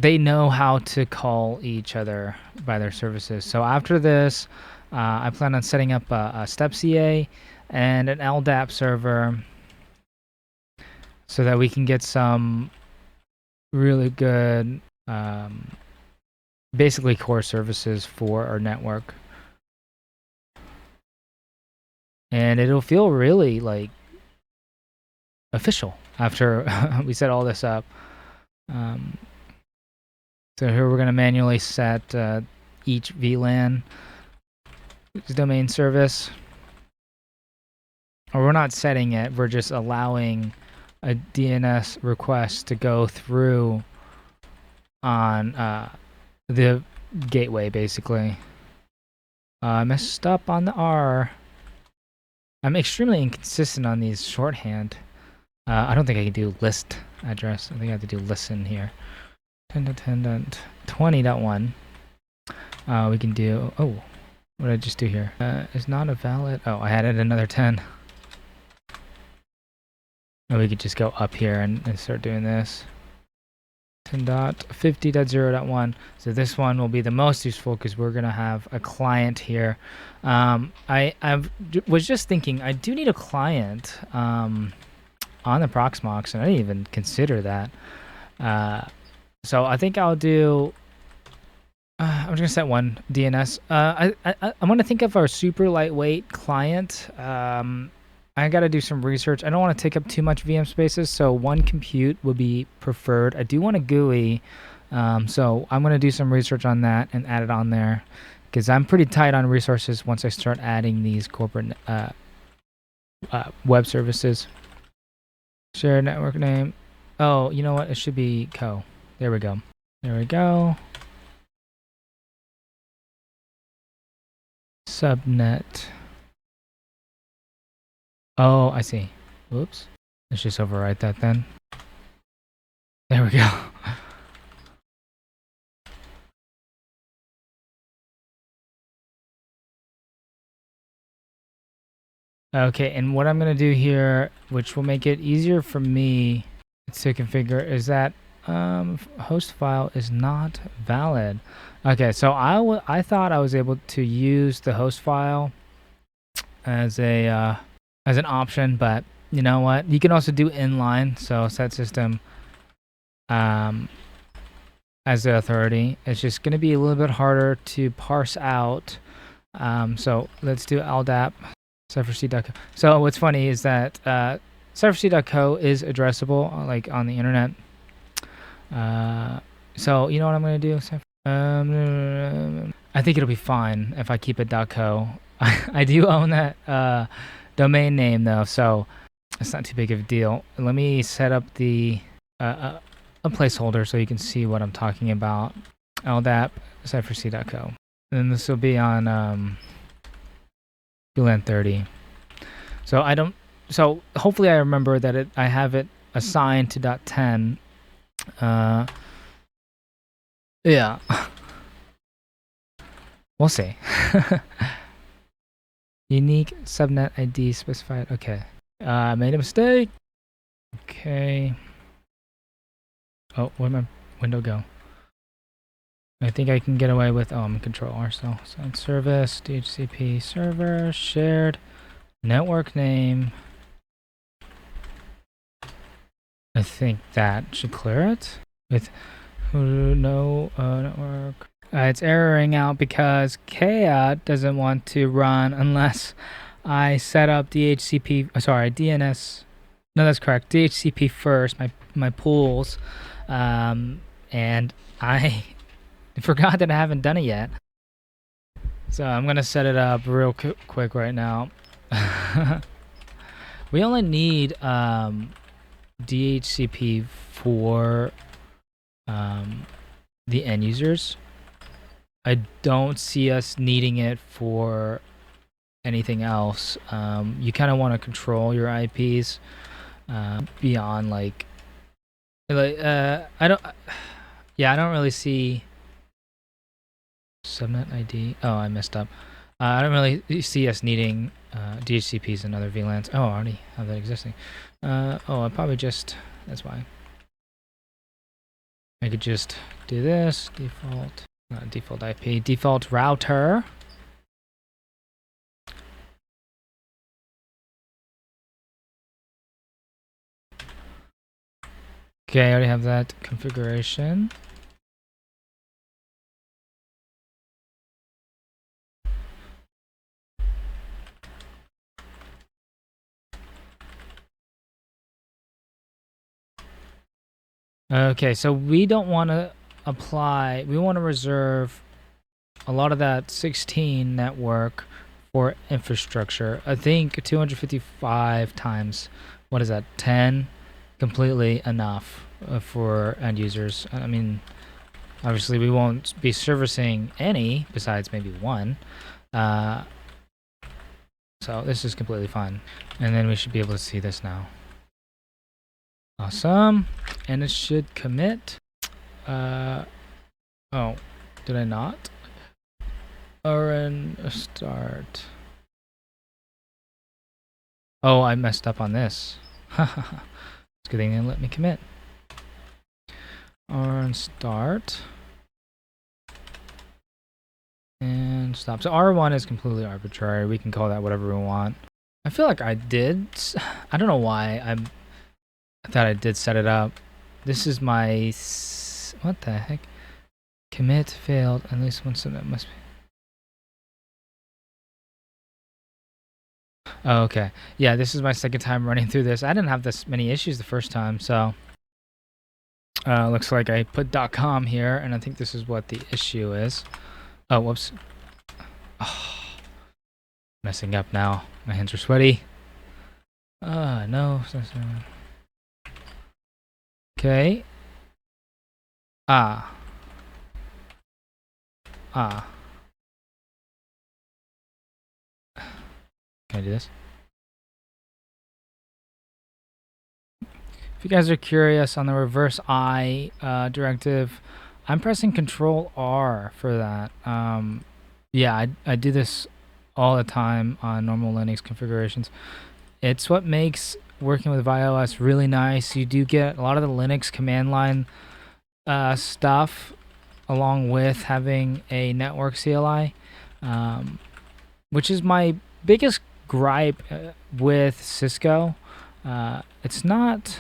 they know how to call each other by their services. So after this, I plan on setting up a step CA and an LDAP server so that we can get some really good, basically core services for our network. And it'll feel really like official after we set all this up. So here we're going to manually set each VLAN domain service. Or we're not setting it, we're just allowing a DNS request to go through on the gateway, basically. I messed up on the R. I'm extremely inconsistent on these shorthand. I don't think I can do list address. I think I have to do listen here. 10.10.20.1. We can do, oh, what did I just do here? Is not a valid, oh, I added another 10. And we could just go up here and start doing this. 10.50.0.1. So this one will be the most useful because we're going to have a client here. I was just thinking, I do need a client on the Proxmox, and I didn't even consider that. So I think I'll do... I'm just going to set one DNS. I'm going to think of our super lightweight client. I got to do some research. I don't want to take up too much VM spaces, so one compute would be preferred. I do want a GUI, so I'm going to do some research on that and add it on there because I'm pretty tight on resources once I start adding these corporate web services. Shared network name. Oh, you know what? It should be co. There we go. There we go. Subnet. Oh, I see. Whoops. Let's just overwrite that then. There we go. Okay, and what I'm going to do here, which will make it easier for me to configure, is that host file is not valid. Okay, so I thought I was able to use the host file as a as an option, but you know what? You can also do inline, so set system as the authority. It's just going to be a little bit harder to parse out. So let's do LDAP. Cypherc.co. So what's funny is that Cypherc.co is addressable like on the internet. So you know what I'm going to do? I think it'll be fine if I keep it .co. I do own that domain name though, so it's not too big of a deal. Let me set up the a placeholder so you can see what I'm talking about. LDAP Cypherc.co. And this will be on VLAN 30. So I don't. So hopefully I remember that I have it assigned to .10. Yeah. We'll see. Unique subnet ID specified. Okay. I made a mistake. Okay. Oh, where'd my window go? I think I can get away with, I'm in Control R still. Sign service, DHCP server, shared, network name. I think that should clear it. With no network. It's erroring out because Kea doesn't want to run unless I set up DHCP, sorry, DNS. No, that's correct. DHCP first, my pools. And I forgot that I haven't done it yet. So I'm going to set it up real quick right now. We only need DHCP for the end users. I don't see us needing it for anything else. You kind of want to control your IPs beyond I don't really see subnet ID. Oh, I messed up. I don't really see us needing DHCPs and other VLANs. Oh, I already have that existing. I probably just, that's why. I could just do this, default, not default IP, default router. Okay, I already have that configuration. Okay, so we don't want to apply, we want to reserve a lot of that 16 network for infrastructure. I think 255 times, what is that, 10? Completely enough for end users. I mean, obviously we won't be servicing any besides maybe one. So this is completely fine. And then we should be able to see this now. Awesome. And it should commit. Oh, did I not? Run start. Oh, I messed up on this. It's a good thing they didn't let me commit. Run start. And stop. So R1 is completely arbitrary. We can call that whatever we want. I feel like I did. I don't know why. I thought I did set it up. This is my. What the heck? Commit failed. At least one submit must be. Oh, okay. Yeah, this is my second time running through this. I didn't have this many issues the first time, so. Looks like I put .com here, and I think this is what the issue is. Oh, whoops. Oh, messing up now. My hands are sweaty. No. Okay. Can I do this? If you guys are curious on the reverse I directive, I'm pressing Control R for that. Yeah, I do this all the time on normal Linux configurations. It's what makes working with ViOS really nice. You do get a lot of the Linux command line stuff along with having a network CLI, which is my biggest gripe with Cisco. It's not...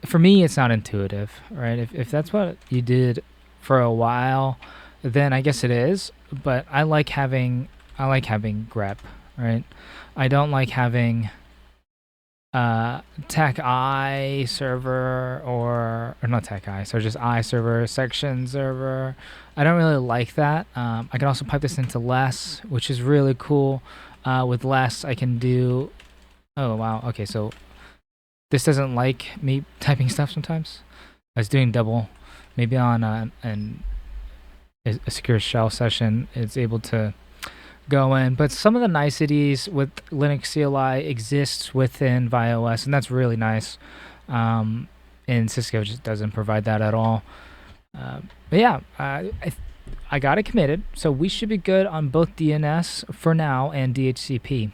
for me, it's not intuitive, right? If that's what you did for a while, then I guess it is. But I like having grep, right? I don't like having tech I server or not tech I, so just I server, section server. I don't really like that. I can also pipe this into less, which is really cool. With less, I can do. Oh wow. Okay, so this doesn't like me typing stuff sometimes. I was doing double, maybe on a secure shell session, it's able to go in. But some of the niceties with Linux CLI exists within ViOS, and that's really nice. And Cisco just doesn't provide that at all. But yeah, I got it committed, so we should be good on both DNS for now and DHCP.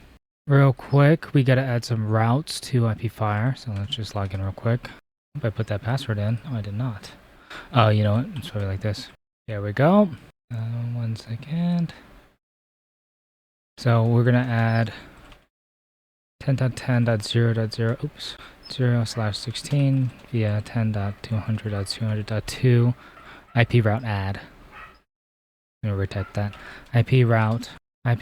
Real quick, we got to add some routes to IPFire, so let's just log in real quick. Hope I put that password in. Oh, I did not. Oh, you know what? It's probably like this. There we go. 1 second. So we're going to add 10.10.0.0, oops, 0/16 via 10.200.200.2 IP route add. I'm going to retype that. IP route add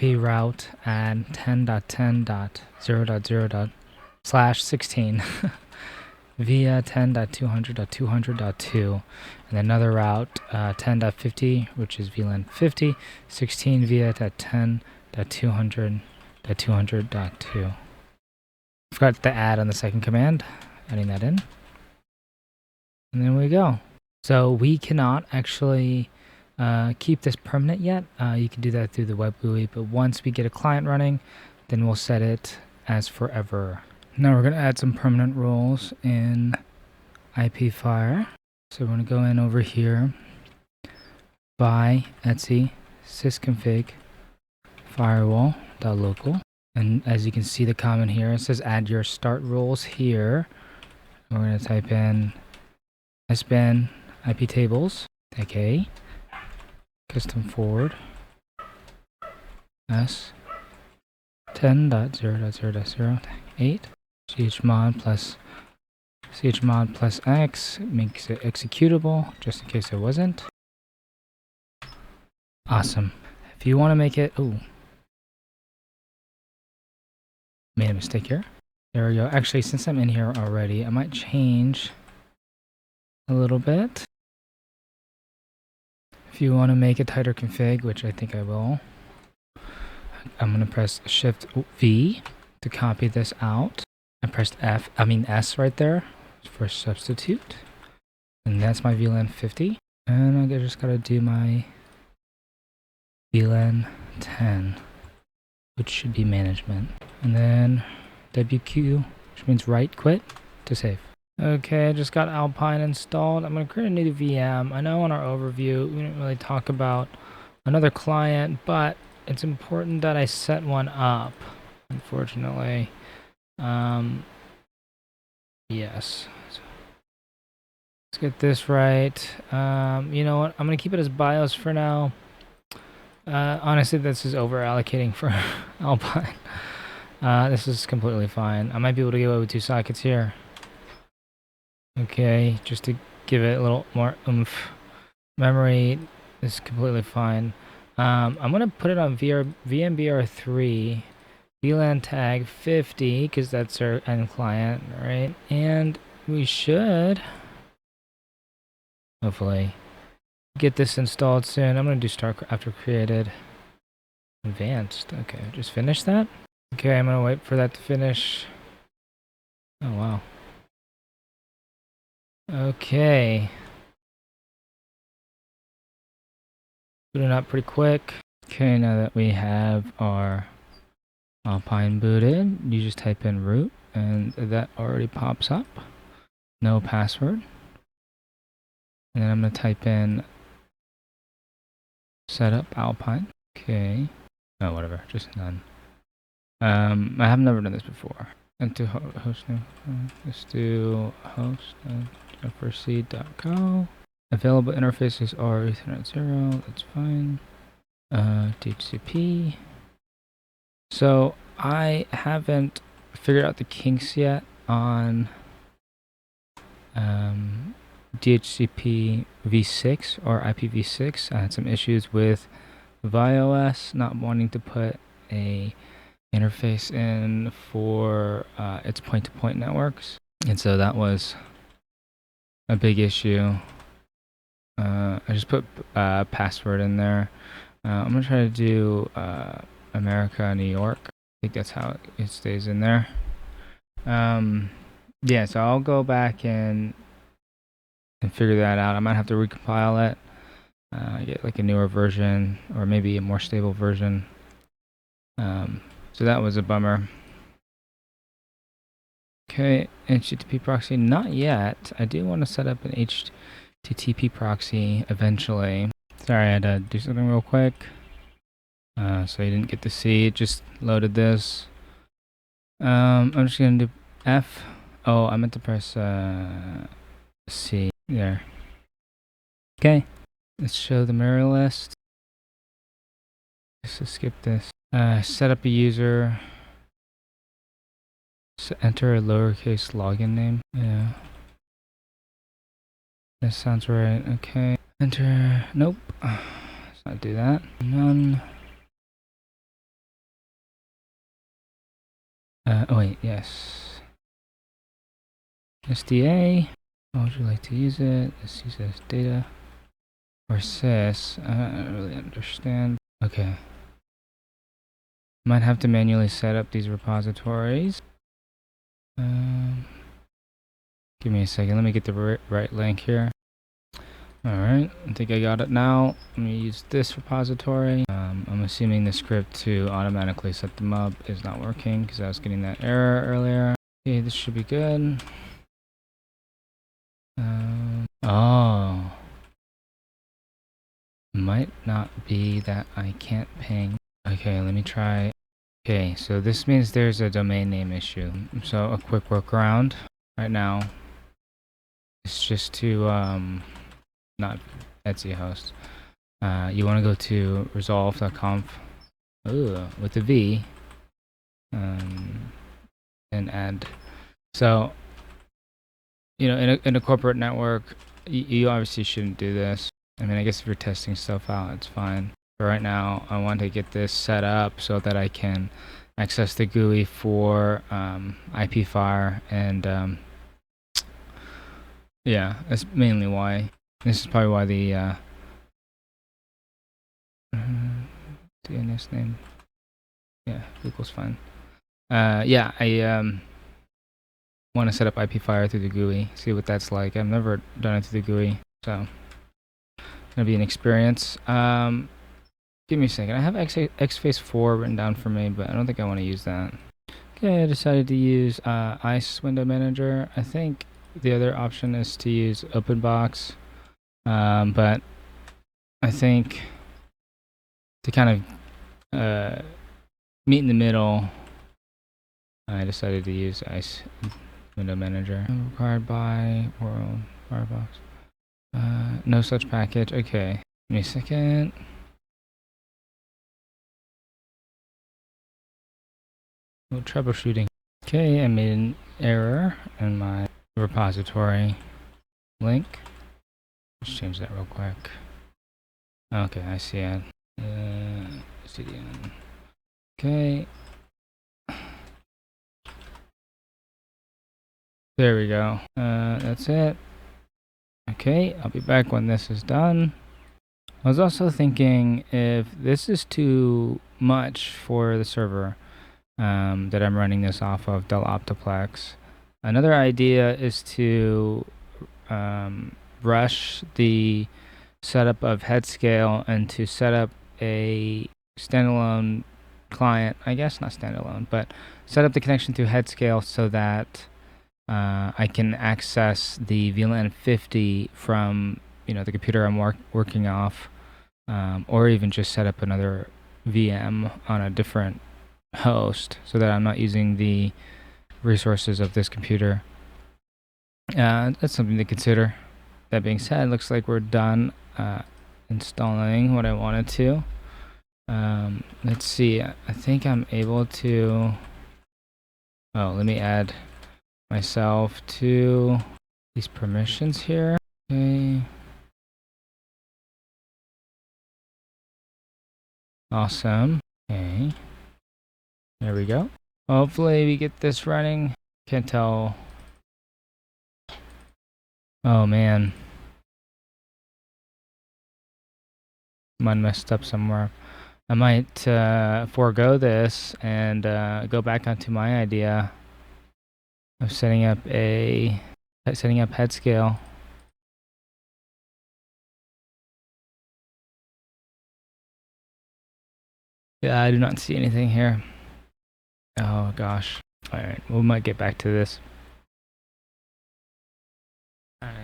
10.10.0.0/16 via 10.200.200.2, and another route 10.50, which is VLAN 50, 16 via 10.200.200.2. Forgot the add on the second command, adding that in, and then we go. So we cannot actually keep this permanent yet. You can do that through the web GUI, but once we get a client running, then we'll set it as forever. Now we're going to add some permanent roles in IPFire. So we're going to go in over here, by Etsy sysconfig firewall.local. And as you can see the comment here, it says add your start roles here. We're going to type in span IP tables, aka custom forward s 10.0.0.0.8 chmod plus x makes it executable, just in case it wasn't. Awesome. If you want to make it, oh, made a mistake here. There we go. Actually, since I'm in here already, I might change a little bit. If you want to make a tighter config, which I think I will, I'm going to press Shift V to copy this out. I pressed S right there for substitute. And that's my VLAN 50. And I just got to do my VLAN 10, which should be management. And then WQ, which means write quit to save. Okay, I just got Alpine installed. I'm going to create a new VM. I know in our overview, we didn't really talk about another client, but it's important that I set one up, unfortunately. Yes. Let's get this right. You know what? I'm going to keep it as BIOS for now. Honestly, this is over allocating for Alpine. This is completely fine. I might be able to get away with 2 sockets here. Okay, just to give it a little more oomph. Memory is completely fine. I'm going to put it on VMBR3, VLAN tag 50, because that's our end client, right? And we should, hopefully, get this installed soon. I'm going to do start after created. Advanced. Okay, just finish that. Okay, I'm going to wait for that to finish. Oh, wow. Okay. Booting up pretty quick. Okay, now that we have our Alpine booted, you just type in root and that already pops up. No password. And then I'm going to type in setup Alpine. Okay. Oh, whatever, just none. I have never done this before. Into host name. Let's do host proceed.co. Available interfaces are Ethernet 0. That's fine. DHCP. So I haven't figured out the kinks yet on DHCP v6 or IPv6. I had some issues with ViOS not wanting to put a interface in for its point-to-point networks, and so that was a big issue. I just put password in there. I'm gonna try to do America, New York. I think that's how it stays in there. Yeah, so I'll go back and figure that out. I might have to recompile it, get like a newer version or maybe a more stable version. So that was a bummer. Okay, HTTP proxy, not yet. I do want to set up an HTTP proxy eventually. Sorry, I had to do something real quick. So you didn't get to see it, just loaded this. I'm just gonna do F. Oh, I meant to press C there. Okay, let's show the mirror list. Just skip this. Set up a user. So enter a lowercase login name. Yeah. That sounds right. Okay. Enter. Nope. Let's not do that. None. Oh wait, yes. ZTA. How would you like to use it? Let's use it as data. Or sys. I don't really understand. Okay. Might have to manually set up these repositories. Give me a second. Let me get the right link here. Alright, I think I got it now. I'm going to use this repository. I'm assuming the script to automatically set them up is not working because I was getting that error earlier. Okay, this should be good. Oh. Might not be that I can't ping. Okay, let me try. Okay, so this means there's a domain name issue. So a quick workaround right now is just to not Etsy host. You want to go to resolve.conf with a V and add. So, in a corporate network, you obviously shouldn't do this. I mean, I guess if you're testing stuff out, it's fine. But right now, I want to get this set up so that I can access the GUI for IPFire, and yeah, that's mainly why. This is probably why the DNS name. Yeah, Google's fine. Yeah, I want to set up IPFire through the GUI, see what that's like. I've never done it through the GUI, so it's gonna be an experience. Give me a second. I have XFace 4 written down for me, but I don't think I want to use that. Okay, I decided to use ICE Window Manager. I think the other option is to use OpenBox, but I think to kind of meet in the middle, I decided to use ICE Window Manager. Required by World Firefox. No such package. Okay, give me a second. No troubleshooting. Okay, I made an error in my repository link. Let's change that real quick. Okay, I see it. CDN. Okay. There we go. That's it. Okay, I'll be back when this is done. I was also thinking if this is too much for the server that I'm running this off of Dell Optiplex, another idea is to rush the setup of headscale and to set up a standalone client. I guess not standalone, but set up the connection to headscale so that I can access the VLAN 50 from the computer I'm working off, or even just set up another VM on a different host so that I'm not using the resources of this computer. That's something to consider. That being said, looks like we're done installing what I wanted to. Let's see. I think I'm able to. Oh, let me add myself to these permissions here. Okay. Awesome. Okay. There we go. Hopefully we get this running. Can't tell. Oh man. Mine messed up somewhere. I might forego this and go back onto my idea of setting up headscale. Yeah, I do not see anything here. Oh gosh. Alright, we might get back to this. Alright.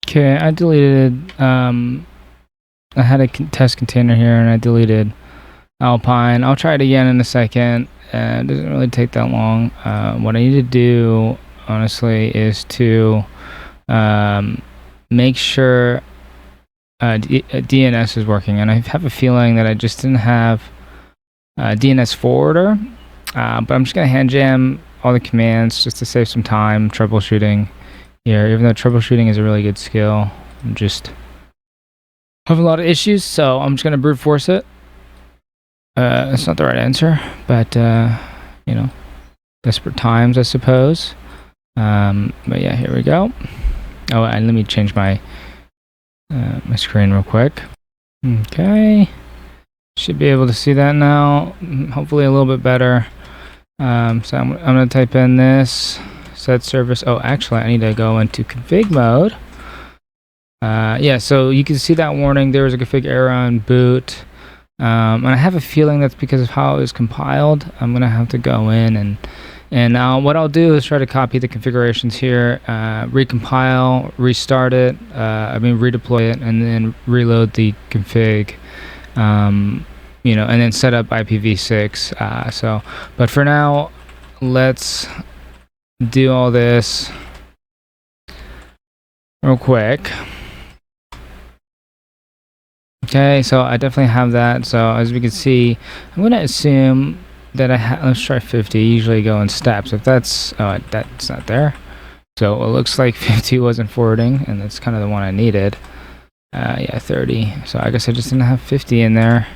Okay, I deleted, I had a test container here and I deleted Alpine. I'll try it again in a second. It doesn't really take that long. What I need to do, honestly, is to make sure DNS is working. And I have a feeling that I just didn't have DNS forwarder. But I'm just going to hand jam all the commands just to save some time troubleshooting here. Even though troubleshooting is a really good skill, I'm just have a lot of issues, so I'm just gonna brute force it. That's not the right answer, but you know, desperate times, I suppose. But yeah, here we go. Oh, and let me change my my screen real quick. Okay, should be able to see that now. Hopefully, a little bit better. So I'm gonna type in this set service. Oh, actually, I need to go into config mode. Yeah, so you can see that warning. There was a config error on boot. And I have a feeling that's because of how it was compiled. I'm gonna have to go in and what I'll do is try to copy the configurations here, recompile, restart it, redeploy it, and then reload the config, you know, and then set up IPv6. But for now, let's do all this real quick. Okay, so I definitely have that. So as we can see, I'm going to assume that let's try 50. Usually go in steps. If that's, oh, that's not there. So it looks like 50 wasn't forwarding, and that's kind of the one I needed. Yeah, 30. So I guess I just didn't have 50 in there.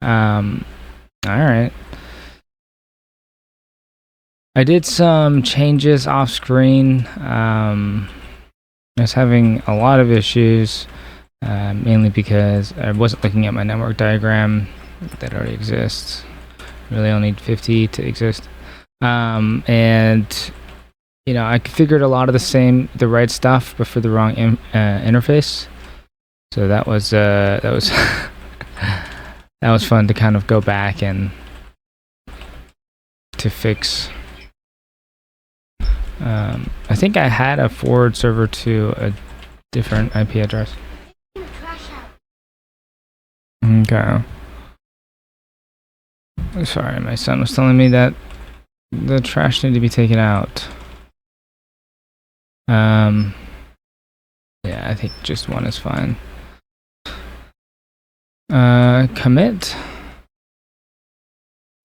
All right. I did some changes off screen. I was having a lot of issues. Mainly because I wasn't looking at my network diagram that already exists. Really only need 50 to exist. And you know, I configured a lot of the right stuff, but for the wrong interface. So that was that was fun to kind of go back and to fix. I think I had a forward server to a different IP address. Okay. Sorry, my son was telling me that the trash needed to be taken out. Yeah, I think just one is fine. Commit.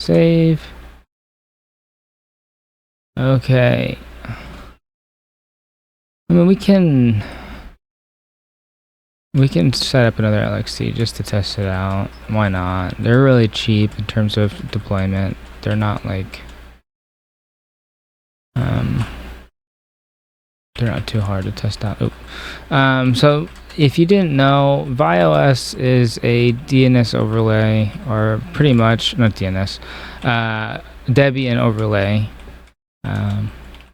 Save. Okay. I mean, we can set up another LXC just to test it out. Why not? They're really cheap in terms of deployment. They're not like they're not too hard to test out. So if you didn't know, ViOS is a DNS overlay, or pretty much not DNS, Debian overlay,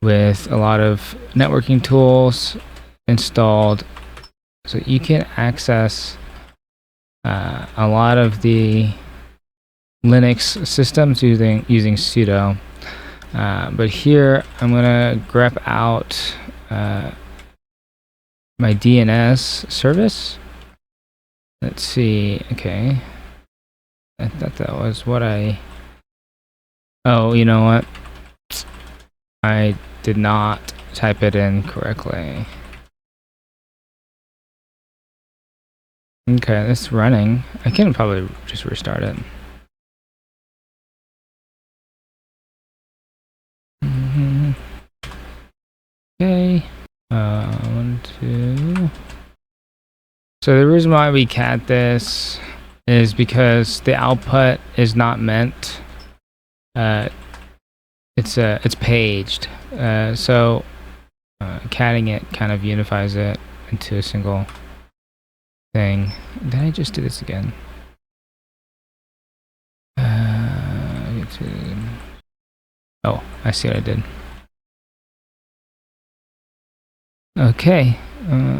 with a lot of networking tools installed. So you can access a lot of the Linux systems using sudo. But here I'm gonna grep out my DNS service. Let's see. Okay, I thought that was what I. Oh, you know what? I did not type it in correctly. Okay, it's running. I can probably just restart it. Okay. 1, 2. So the reason why we cat this is because the output is not meant. It's paged. So catting it kind of unifies it into a single thing. Did I just do this again? Oh, I see what I did. Okay,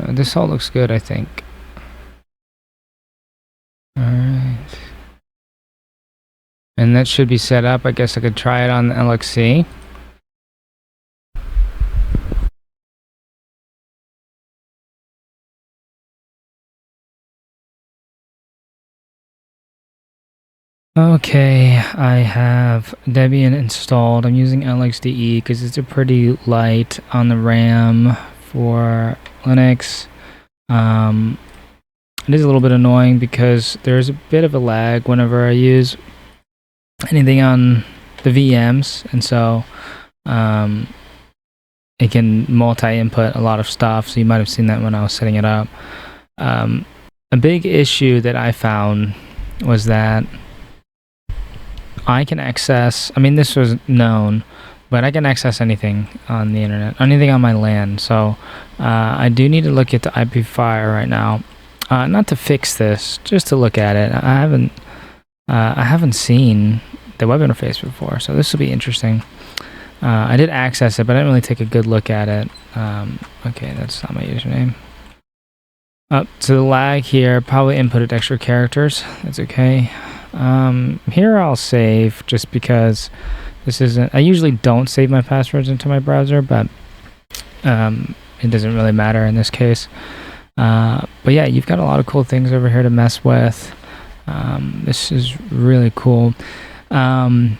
this all looks good, I think. Alright. And that should be set up. I guess I could try it on the LXC. Okay, I have Debian installed. I'm using LXDE because it's a pretty light on the RAM for Linux. It is a little bit annoying because there's a bit of a lag whenever I use anything on the VMs, and so it can multi-input a lot of stuff. So you might have seen that when I was setting it up. a big issue that I found was that I can access, I mean, this was known, but I can access anything on the internet, anything on my LAN. So I do need to look at the IP fire right now. Not to fix this, just to look at it. I haven't seen the web interface before, so this will be interesting. I did access it, but I didn't really take a good look at it. Okay, that's not my username. So the lag here, probably inputted extra characters. That's okay. Here I'll save just because this isn't, I usually don't save my passwords into my browser, but it doesn't really matter in this case. But yeah, you've got a lot of cool things over here to mess with. This is really cool. And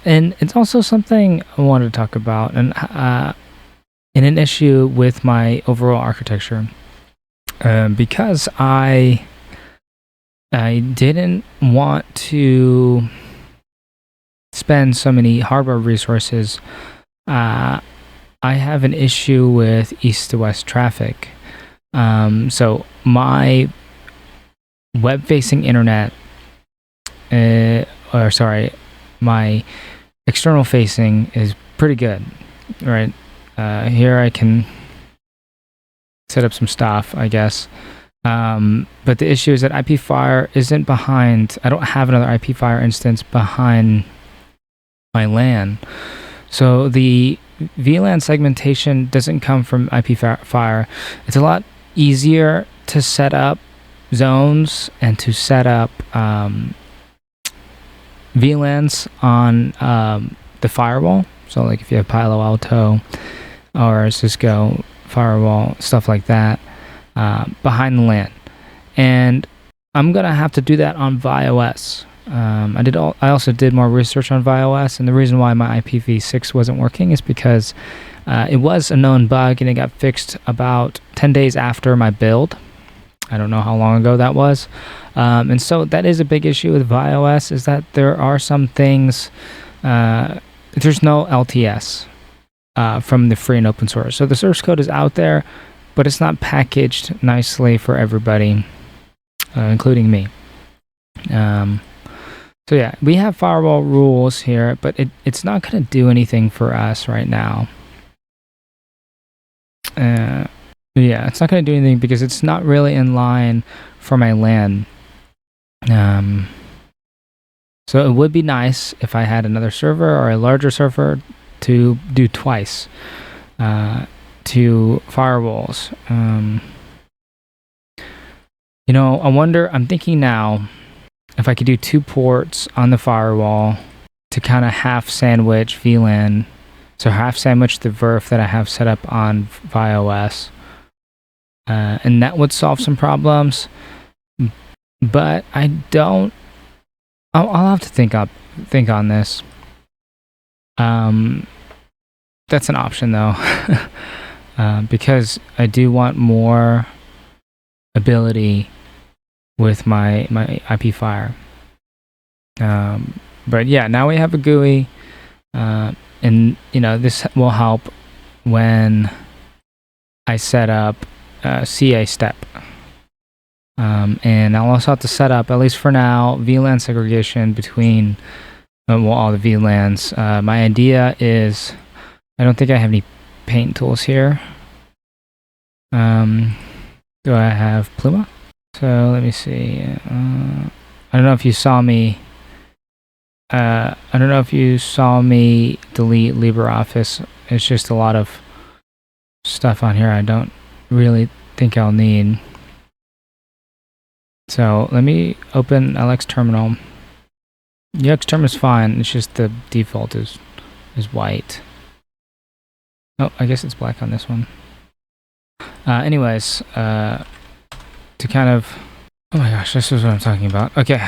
it's also something I wanted to talk about, and in an issue with my overall architecture, because I didn't want to spend so many hardware resources. I have an issue with east to west traffic. So my web-facing internet, my external facing is pretty good, right? Here I can set up some stuff, I guess. But the issue is that IPFire isn't behind. I don't have another IPFire instance behind my LAN. So the VLAN segmentation doesn't come from IPFire. It's a lot easier to set up zones and to set up VLANs on the firewall. So like if you have Palo Alto or Cisco firewall, stuff like that, behind the LAN. And I'm gonna have to do that on ViOS. I also did more research on ViOS, and the reason why my IPv6 wasn't working is because it was a known bug and it got fixed about 10 days after my build. I don't know how long ago that was. And so that is a big issue with ViOS, is that there are some things, there's no LTS from the free and open source. So the source code is out there, but it's not packaged nicely for everybody, including me. So yeah, we have firewall rules here, but it's not going to do anything for us right now. Yeah, it's not going to do anything because it's not really in line for my LAN. So it would be nice if I had another server or a larger server to do twice to firewalls. You know, I'm thinking now if I could do 2 ports on the firewall to kind of half sandwich VLAN, so half sandwich the VRF that I have set up on ViOS, and that would solve some problems. But I don't. I'll have to think on this. That's an option though, because I do want more ability with my IPFire. But yeah, now we have a GUI, and you know, this will help when I set up CA step. And I'll also have to set up, at least for now, VLAN segregation between all the VLANs. My idea is, I don't think I have any paint tools here. Do I have Pluma? So let me see. I don't know if you saw me. I don't know if you saw me delete LibreOffice. It's just a lot of stuff on here I don't really think I'll need. So let me open LX terminal. The LX terminal is fine. It's just the default is white. Oh, I guess it's black on this one. Anyways, to kind of, oh my gosh, this is what I'm talking about. Okay.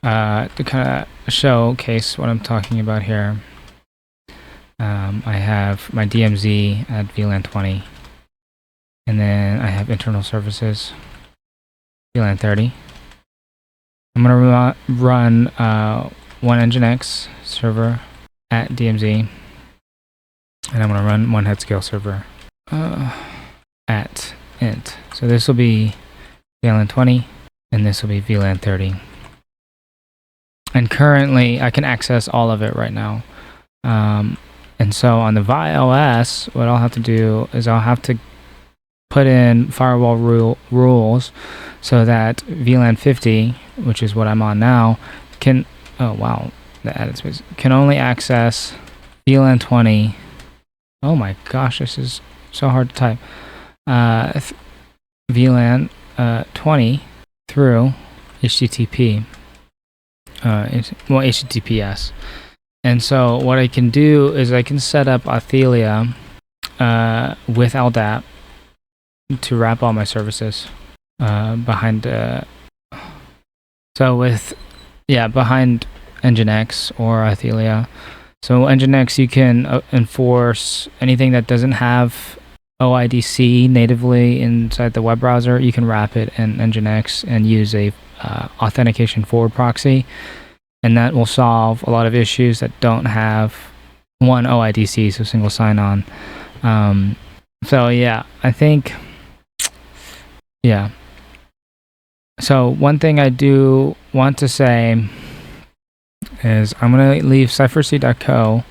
To kind of showcase what I'm talking about here, I have my DMZ at VLAN 20, and then I have internal services, VLAN 30. I'm gonna run one Nginx server at DMZ, and I'm gonna run one headscale server. at int. So this will be VLAN 20 and this will be VLAN 30. And currently I can access all of it right now. And so on the ViOS, what I'll have to do is I'll have to put in firewall rules so that VLAN 50, which is what I'm on now, can, oh wow, the added space, can only access VLAN 20. Oh my gosh, this is so hard to type. VLAN 20 through HTTP, HTTPS. And so what I can do is I can set up Athelia with LDAP to wrap all my services behind behind Nginx or Athelia. So Nginx, you can enforce anything that doesn't have OIDC natively inside the web browser. You can wrap it in Nginx and use a authentication forward proxy, and that will solve a lot of issues that don't have one OIDC, so single sign-on. So yeah, I think, yeah. So one thing I do want to say is I'm going to leave cypherc.co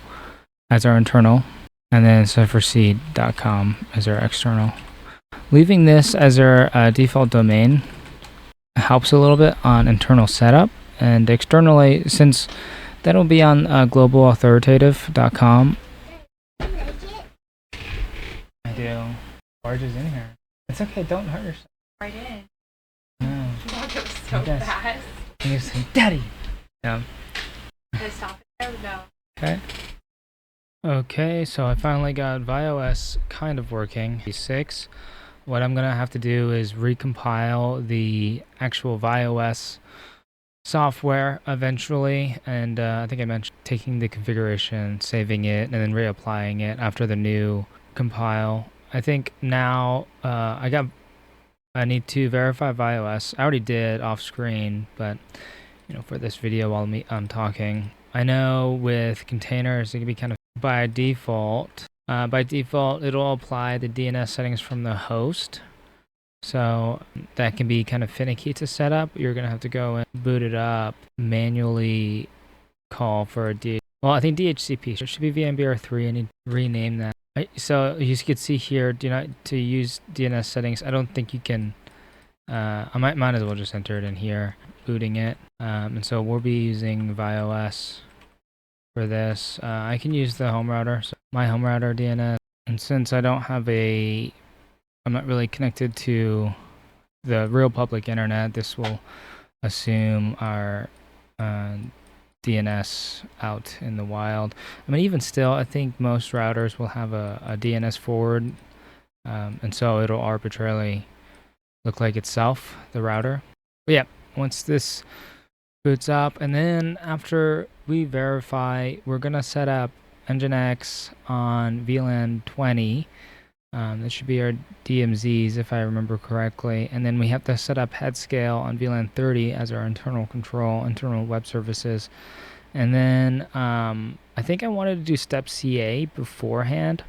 as our internal, and then cypherc.com as our external. Leaving this as our default domain helps a little bit on internal setup, and externally, since that'll be on globalauthoritative.com. I do. Barge is in here. It's okay, don't hurt yourself. I did. No. It was so fast. And you say, Daddy! Yeah. Did I stop it? There we go. Okay. Okay, so I finally got ViOS kind of working. 6. What I'm gonna have to do is recompile the actual ViOS software eventually, and I think I mentioned taking the configuration, saving it, and then reapplying it after the new compile. I think now I need to verify ViOS. I already did off screen, but for this video while I'm talking. I know with containers it can be kind of by default. It'll apply the DNS settings from the host. So that can be kind of finicky to set up. You're going to have to go and boot it up, manually call for a well, I think DHCP. So it should be VMBR3. I need to rename that. So you can see here, to use DNS settings. I don't think you can. I might as well just enter it in here, booting it. And so we'll be using ViOS for this. I can use the home router, so my home router DNS. And since I don't have I'm not really connected to the real public internet, this will assume our DNS out in the wild. I mean, even still, I think most routers will have a DNS forward, and so it'll arbitrarily look like itself, the router. But yeah, once this boots up, and then after we verify, we're gonna set up Nginx on VLAN 20. That should be our DMZs if I remember correctly, and then we have to set up head scale on VLAN 30 as our internal control, internal web services. And then I think I wanted to do step CA beforehand.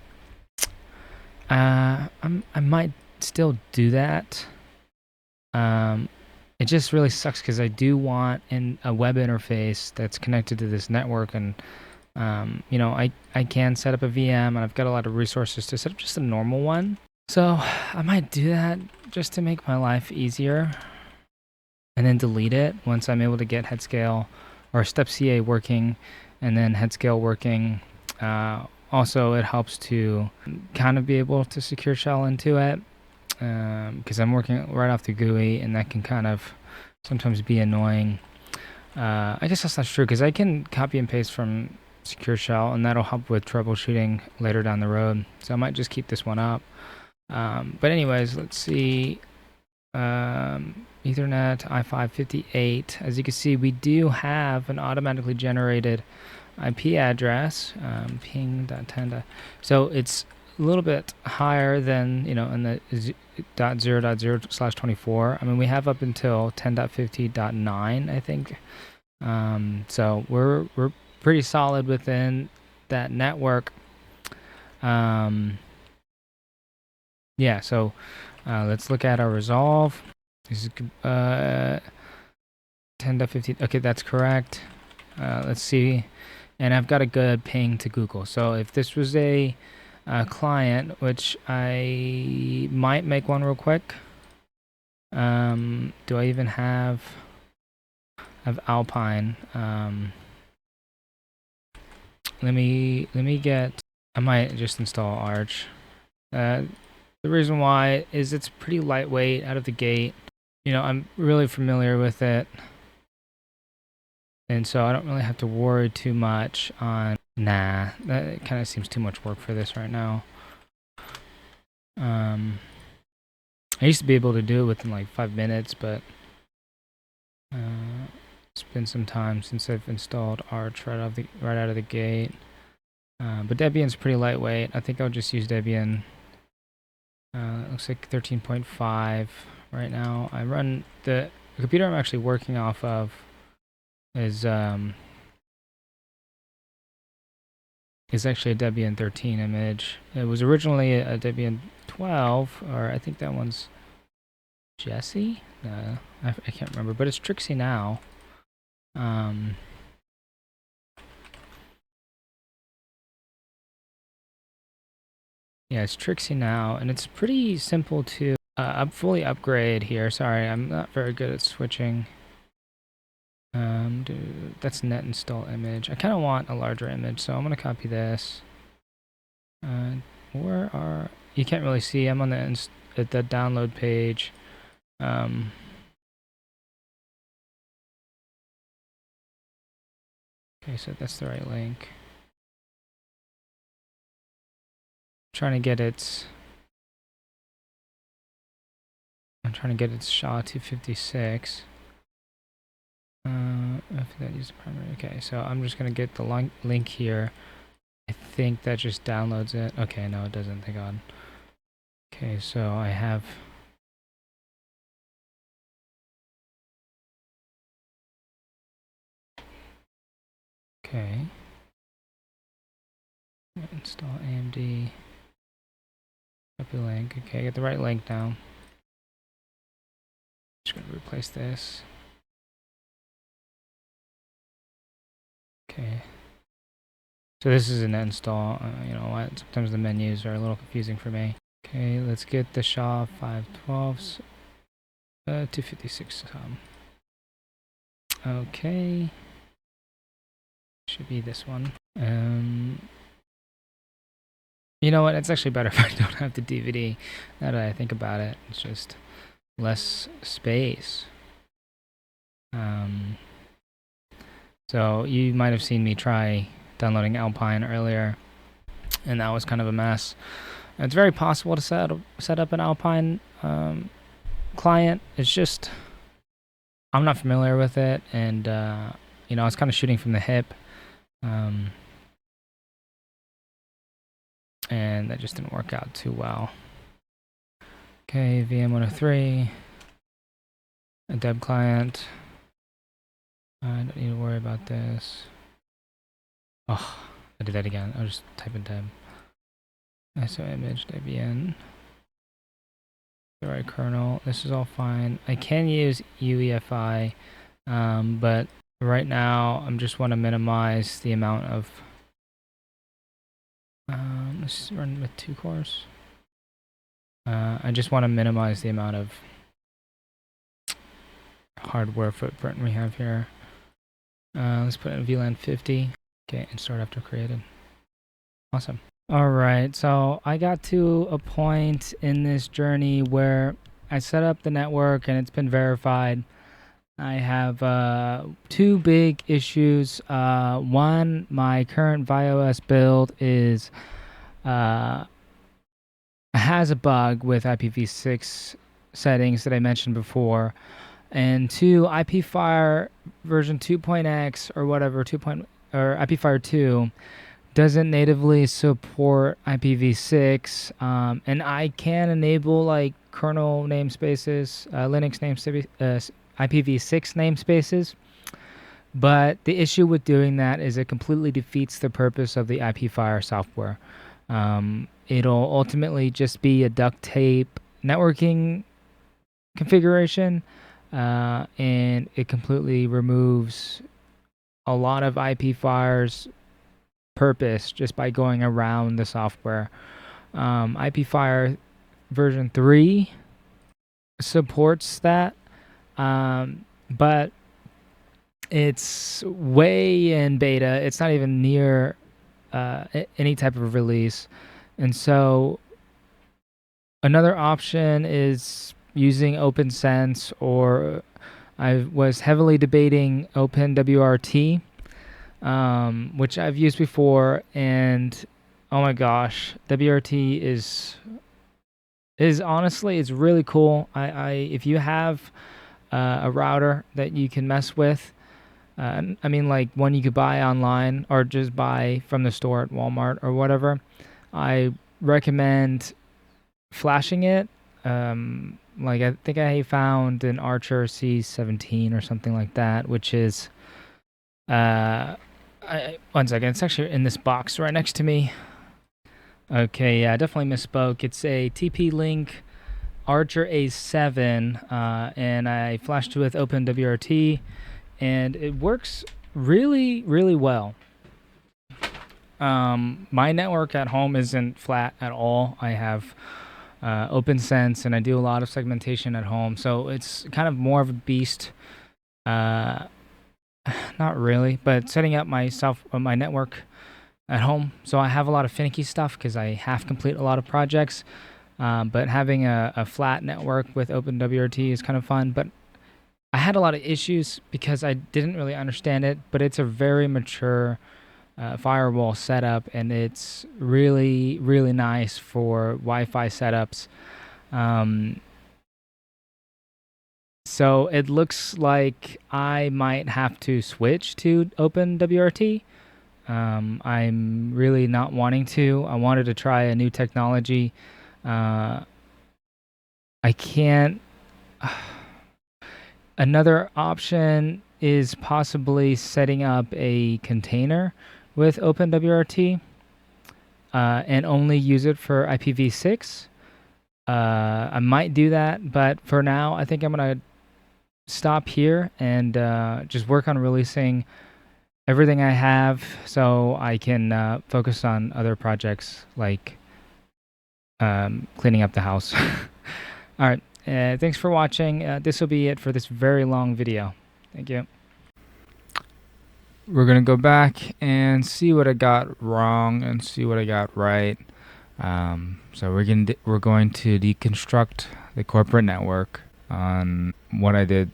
I might still do that. It just really sucks because I do want a web interface that's connected to this network, and I can set up a VM, and I've got a lot of resources to set up just a normal one. So I might do that just to make my life easier, and then delete it once I'm able to get head scale or step CA working, and then head scale working. Also, it helps to kind of be able to secure shell into it, because I'm working right off the GUI, and that can kind of sometimes be annoying. I guess that's not true, because I can copy and paste from secure shell, and that'll help with troubleshooting later down the road. So I might just keep this one up. But anyways, let's see. Ethernet i558. As you can see, we do have an automatically generated IP address, ping.10. So it's a little bit higher than in the 0.0.0/24. I mean, we have up until 10.50.9, I think. So we're pretty solid within that network. yeah, so let's look at our resolve. This is 10.15. Okay, that's correct. Let's see. And I've got a good ping to Google. So if this was a client, which I might make one real quick. Do I even have Alpine? Let me get. I might just install Arch. The reason why is it's pretty lightweight out of the gate. You know, I'm really familiar with it, and so I don't really have to worry too much on. Nah, that kind of seems too much work for this right now. I used to be able to do it within like 5 minutes, but it's been some time since I've installed Arch right out of the gate. But Debian's pretty lightweight. I think I'll just use Debian. It looks like 13.5 right now. I run the computer I'm actually working off of is actually a Debian 13 image. It was originally a Debian 12, or I think that one's Jesse? No, I can't remember, but it's Trixie now. Yeah, it's Trixie now, and it's pretty simple to fully upgrade here. Sorry, I'm not very good at switching. That's net install image. I kind of want a larger image, so I'm gonna copy this. Where are you? Can't really see. I'm on the download page. Okay, so that's the right link. I'm trying to get its SHA-256. If that is the primary. Okay, so I'm just gonna get the link here. I think that just downloads it. Okay, no, it doesn't. Thank God. Okay, so I have. Okay. Install AMD. Copy link. Okay, I get the right link now. Just gonna replace this. Okay. So this is an install. You know what? Sometimes the menus are a little confusing for me. Okay, let's get the SHA-512s. 256. Okay. Should be this one. You know what? It's actually better if I don't have the DVD. Now that I think about it, it's just less space. So you might have seen me try downloading Alpine earlier, and that was kind of a mess. It's very possible to set up an Alpine client. It's just I'm not familiar with it, and you know, I was kind of shooting from the hip, and that just didn't work out too well. Okay, VM103, a deb client. I don't need to worry about this. Oh, I did that again. I'll just type in deb. ISO image, Debian. The right kernel. This is all fine. I can use UEFI, but right now I just want to minimize the amount of. Let's run with 2 cores. I just want to minimize the amount of hardware footprint we have here. Let's put in VLAN 50. Okay, and start after created. Awesome. All right, so I got to a point in this journey where I set up the network and it's been verified. I have 2 big issues. One, my current ViOS build is has a bug with IPv6 settings that I mentioned before. And 2, IPFire version 2.x or whatever, or IPFire 2 doesn't natively support IPv6, and I can enable like kernel namespaces, Linux namespaces, IPv6 namespaces, but the issue with doing that is it completely defeats the purpose of the IPFire software. It'll ultimately just be a duct tape networking configuration, and it completely removes a lot of IP fire's purpose just by going around the software. IP Fire version 3 supports that, but it's way in beta. It's not even near any type of release. And so another option is using OpenSense, or I was heavily debating OpenWRT, which I've used before, and oh my gosh, WRT is honestly, it's really cool. I if you have a router that you can mess with, I mean, like one you could buy online or just buy from the store at Walmart or whatever, I recommend flashing it. Like I think I found an Archer C17 or something like that, which is one second, it's actually in this box right next to me. Okay, yeah, I definitely misspoke. It's a TP-Link Archer A7, and I flashed with OpenWRT, and it works really, really well. My network at home isn't flat at all. I have OpenSense, and I do a lot of segmentation at home, so it's kind of more of a beast. Not really, but setting up my network at home. So I have a lot of finicky stuff because I half complete a lot of projects. But having a flat network with OpenWRT is kind of fun. But I had a lot of issues because I didn't really understand it. But it's a very mature firewall setup, and it's really, really nice for Wi-Fi setups. So it looks like I might have to switch to OpenWRT. I'm really not wanting to. I wanted to try a new technology. I can't. Another option is possibly setting up a container with OpenWRT, and only use it for IPv6. I might do that, but for now, I think I'm going to stop here and just work on releasing everything I have so I can focus on other projects like cleaning up the house. All right. Thanks for watching. This will be it for this very long video. Thank you. We're going to go back and see what I got wrong and see what I got right. So we're going to deconstruct the corporate network on what I did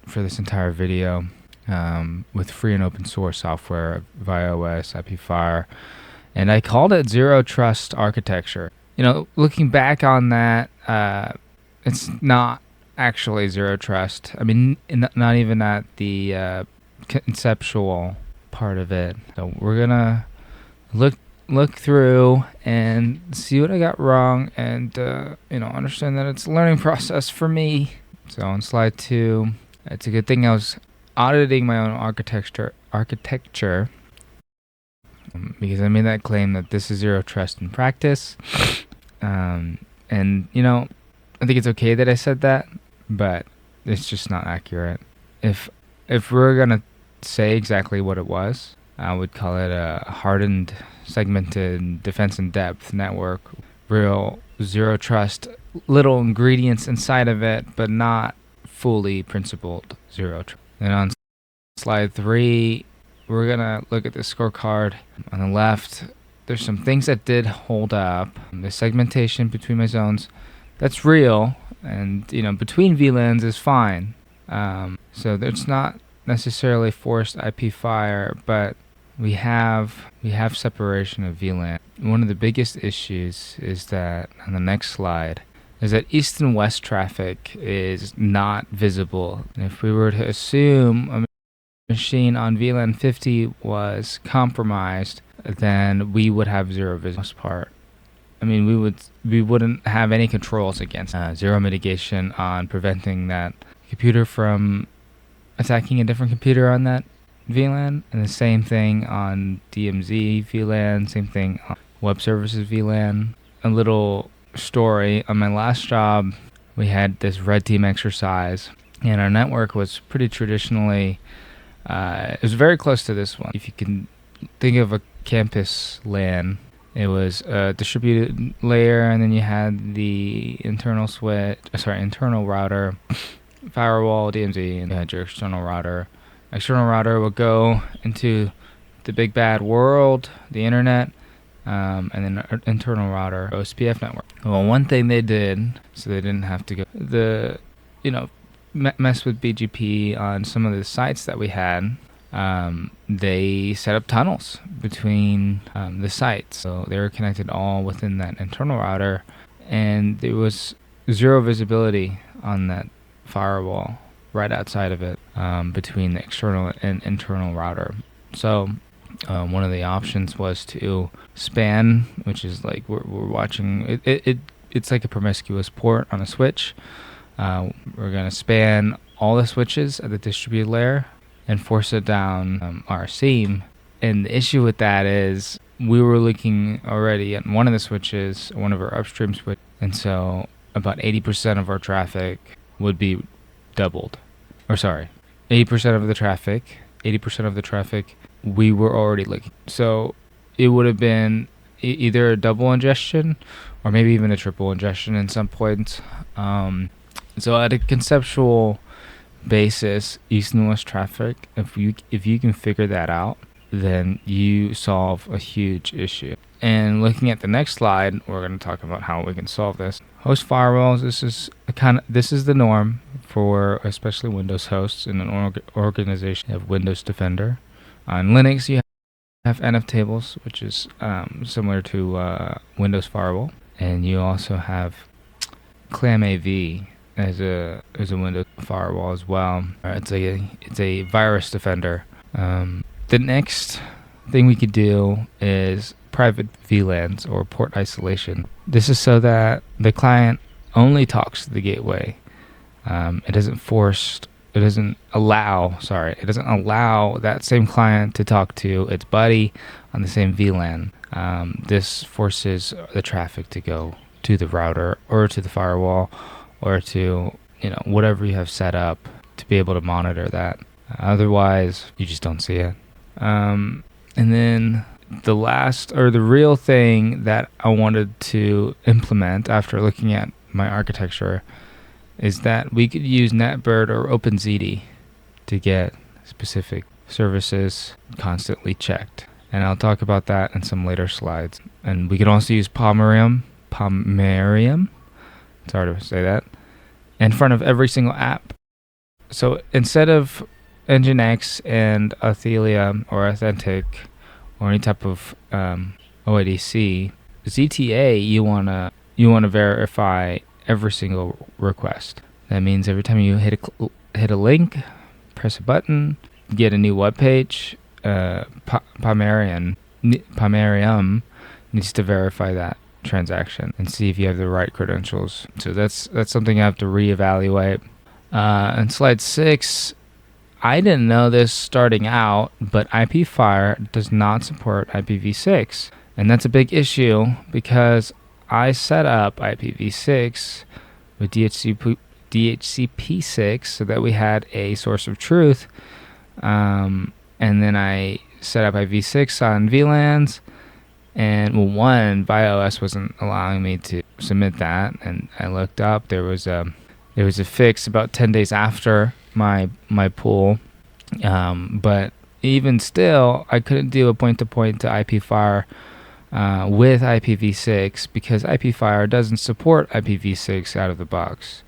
for this entire video, with free and open source software via OS, IPFire, and I called it Zero Trust Architecture. You know, looking back on that, it's not actually zero trust. I mean, not even at the conceptual part of it. So we're gonna look through and see what I got wrong, and understand that it's a learning process for me. So on slide 2, it's a good thing I was auditing my own architecture, because I made that claim that this is zero trust in practice. And I think it's okay that I said that, but it's just not accurate. If we're gonna say exactly what it was, I would call it a hardened, segmented, defense in depth network. Real zero trust, little ingredients inside of it, but not fully principled zero trust. And on slide 3, we're gonna look at the scorecard. On the left, there's some things that did hold up. The segmentation between my zones, that's real, and between VLANs is fine. So there's not necessarily forced IP fire, but we have separation of VLAN. One of the biggest issues is that on the next slide is that east and west traffic is not visible. And if we were to assume a machine on VLAN 50 was compromised, then we would have zero visibility part. I mean, we wouldn't have any controls against zero mitigation on preventing that computer from attacking a different computer on that VLAN, and the same thing on DMZ VLAN, same thing on web services VLAN. A little story: on my last job, we had this red team exercise, and our network was pretty traditionally. It was very close to this one. If you can think of a campus LAN, it was a distributed layer, and then you had the internal router, firewall, DMZ, and you had your external router. External router would go into the big bad world, the internet, and then internal router, OSPF network. Well, one thing they did, so they didn't have to mess with BGP on some of the sites that we had. They set up tunnels between the sites, so they were connected all within that internal router, and there was zero visibility on that firewall right outside of it, between the external and internal router. So one of the options was to span, which is like we're watching it's like a promiscuous port on a switch. We're going to span all the switches at the distributed layer and force it down our seam. And the issue with that is we were looking already at one of the switches, one of our upstream switches, and so about 80% of our traffic would be doubled. 80% of the traffic we were already looking. So it would have been either a double ingestion or maybe even a triple ingestion in some points. So at a conceptual basis, east and west traffic, if you can figure that out, then you solve a huge issue. And looking at the next slide, we're going to talk about how we can solve this. Host firewalls. This is the norm for especially Windows hosts in an organization. You have Windows Defender. On Linux, you have NF tables, which is similar to Windows Firewall, and you also have ClamAV as a Windows firewall as well. It's a virus defender. The next thing we could do is private VLANs or port isolation. This is so that the client only talks to the gateway. It doesn't allow that same client to talk to its buddy on the same VLAN. This forces the traffic to go to the router or to the firewall or to whatever you have set up to be able to monitor that. Otherwise, you just don't see it. And then the real thing that I wanted to implement after looking at my architecture is that we could use NetBird or OpenZT to get specific services constantly checked. And I'll talk about that in some later slides. And we can also use Pomerium, it's hard to say that, in front of every single app. So instead of Nginx and Athelia or Authentic or any type of OIDC, ZTA, you wanna verify every single request. That means every time you hit a link, press a button, get a new web page, Pomerium needs to verify that transaction and see if you have the right credentials. So that's something I have to reevaluate. On slide 6, I didn't know this starting out, but IPFire does not support IPv6, and that's a big issue because I set up IPv6 with DHCP6 so that we had a source of truth, and then I set up IPv6 on VLANs, and BIOS wasn't allowing me to submit that, and I looked up. There was a fix about 10 days after my pool, but even still, I couldn't do a point-to-point to IPFire with IPv6 because IPFire doesn't support IPv6 out of the box.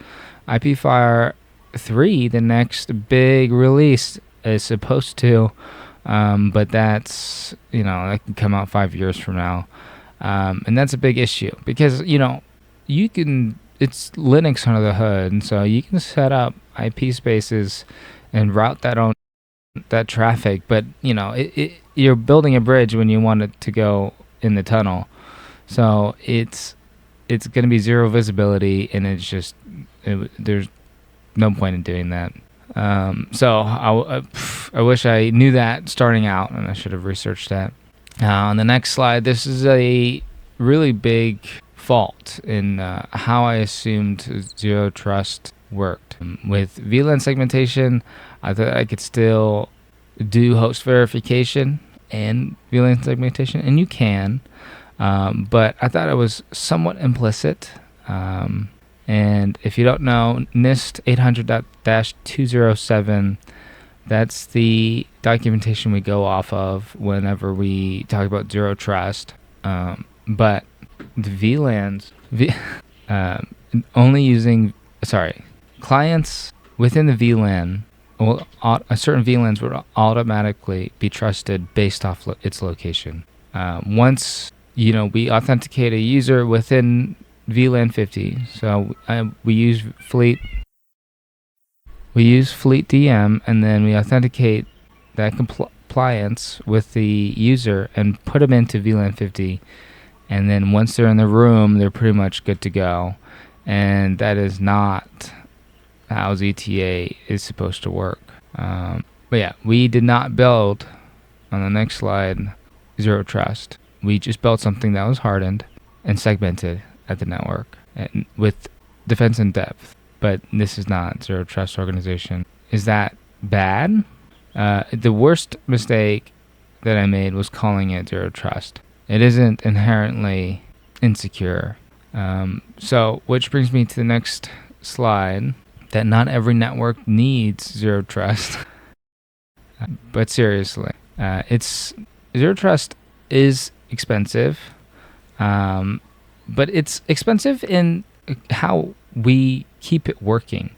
IPFire 3, the next big release, is supposed to, but that can come out 5 years from now, and that's a big issue because it's Linux under the hood, and so you can set up IP spaces and route that traffic, but you're building a bridge when you want it to go in the tunnel, so it's going to be zero visibility, and there's no point in doing that. So I wish I knew that starting out, and I should have researched that. On the next slide, this is a really big fault in how I assumed zero trust worked. With VLAN segmentation, I thought I could still do host verification and VLAN segmentation, and you can, but I thought it was somewhat implicit. And if you don't know, NIST 800-207, that's the documentation we go off of whenever we talk about zero trust. But the VLANs, only using, clients within the VLAN, certain VLANs would automatically be trusted based off its location. Once we authenticate a user within VLAN 50, so we use Fleet DM, and then we authenticate that compliance with the user and put them into VLAN 50, and then once they're in the room, they're pretty much good to go. And that is not how ZTA is supposed to work. But yeah, we did not build, on the next slide, zero trust. We just built something that was hardened and segmented at the network and with defense in depth. But this is not zero trust organization. Is that bad? The worst mistake that I made was calling it zero trust. It isn't inherently insecure. So, which brings me to the next slide, that not every network needs zero trust. But seriously, zero trust is expensive, but it's expensive in how we keep it working,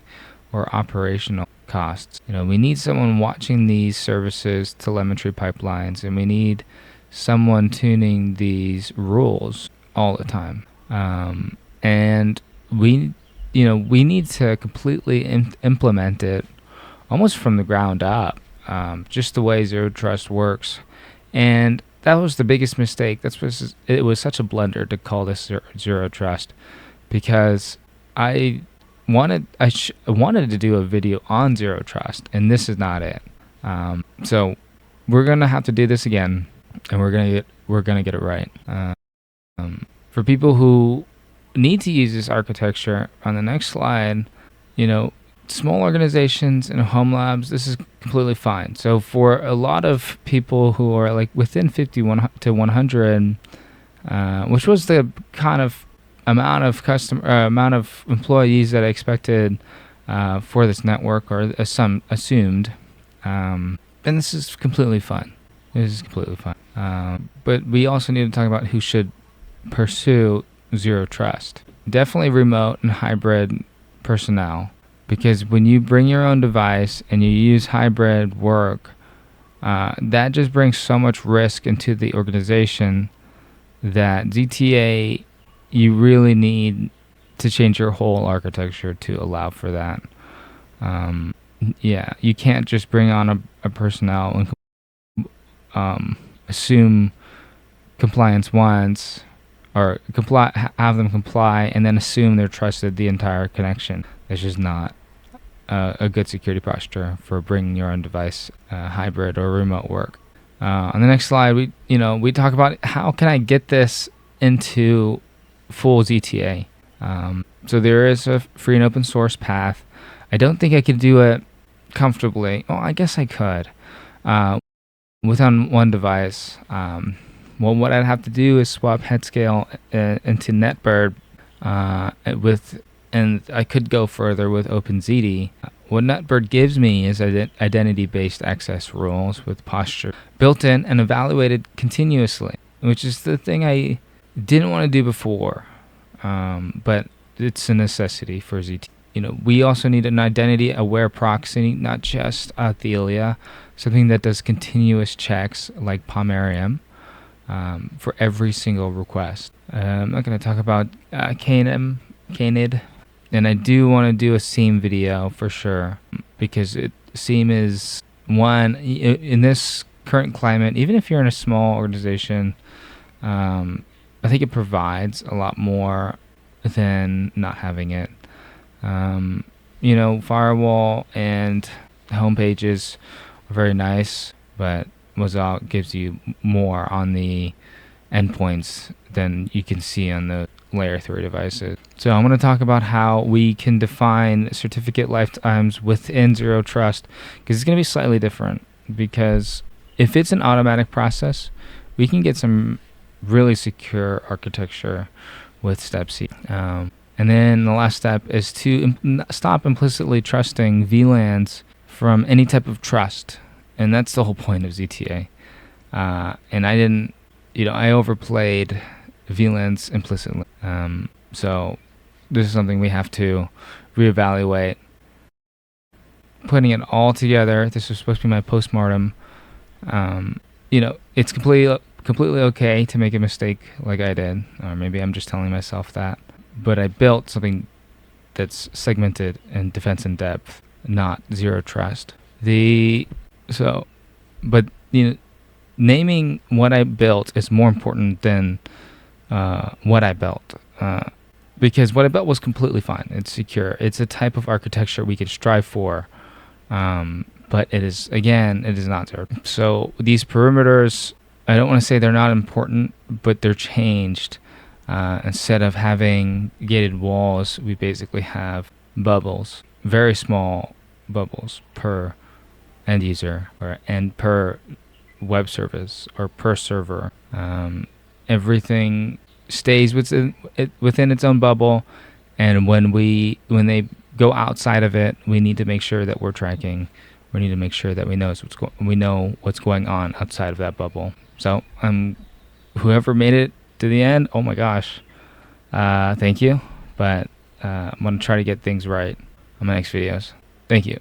or operational costs. We need someone watching these services, telemetry pipelines, and we need someone tuning these rules all the time. And we need to completely implement it almost from the ground up, just the way zero trust works. And that was the biggest mistake. It was such a blunder to call this zero trust, because I wanted to do a video on zero trust, and this is not it. So we're gonna have to do this again, and we're gonna get it right. For people who need to use this architecture, on the next slide, small organizations and home labs, this is completely fine. So for a lot of people who are like within 50 to 100, which was the kind of amount of employees that I expected for this network, or some assumed, and this is completely fine. But we also need to talk about who should pursue zero trust. Definitely remote and hybrid personnel, because when you bring your own device and you use hybrid work, that just brings so much risk into the organization that ZTA, you really need to change your whole architecture to allow for that. You can't just bring on a personnel and assume compliance once, or have them comply, and then assume they're trusted the entire connection. It's just not a good security posture for bringing your own device, hybrid or remote work. On the next slide, we talk about how can I get this into full ZTA. So there is a free and open source path. I don't think I could do it comfortably. Oh, I guess I could with on one device. What I'd have to do is swap headscale into NetBird and I could go further with OpenZD. What NetBird gives me is identity-based access rules with posture built in and evaluated continuously, which is the thing I didn't want to do before, but it's a necessity for ZT. We also need an identity-aware proxy, not just Athelia, something that does continuous checks like Pomerium for every single request. I'm not going to talk about Canid, and I do want to do a SIEM video for sure, because SIEM is one, in this current climate, even if you're in a small organization, I think it provides a lot more than not having it. Firewall and home pages are very nice, but Mozart gives you more on the endpoints than you can see on the layer 3 devices. So I'm going to talk about how we can define certificate lifetimes within Zero Trust, because it's going to be slightly different. Because if it's an automatic process, we can get some really secure architecture with step C. And then the last step is to stop implicitly trusting VLANs from any type of trust. And that's the whole point of ZTA. And I didn't, I overplayed VLANs implicitly. So this is something we have to reevaluate. Putting it all together, this was supposed to be my postmortem. It's completely okay to make a mistake like I did, or maybe I'm just telling myself that. But I built something that's segmented in defense in depth, not Zero Trust. Naming what I built is more important than what I built, because what I built was completely fine. It's secure. It's a type of architecture we could strive for, but it is not zero. So these perimeters, I don't want to say they're not important, but they're changed. Instead of having gated walls, we basically have bubbles, very small bubbles per end user and per web service or per server. Everything stays within its own bubble, and when they go outside of it, we need to make sure that we're tracking. We need to make sure that we know what's going on outside of that bubble. So whoever made it to the end, oh my gosh, thank you. But I'm going to try to get things right on my next videos. Thank you.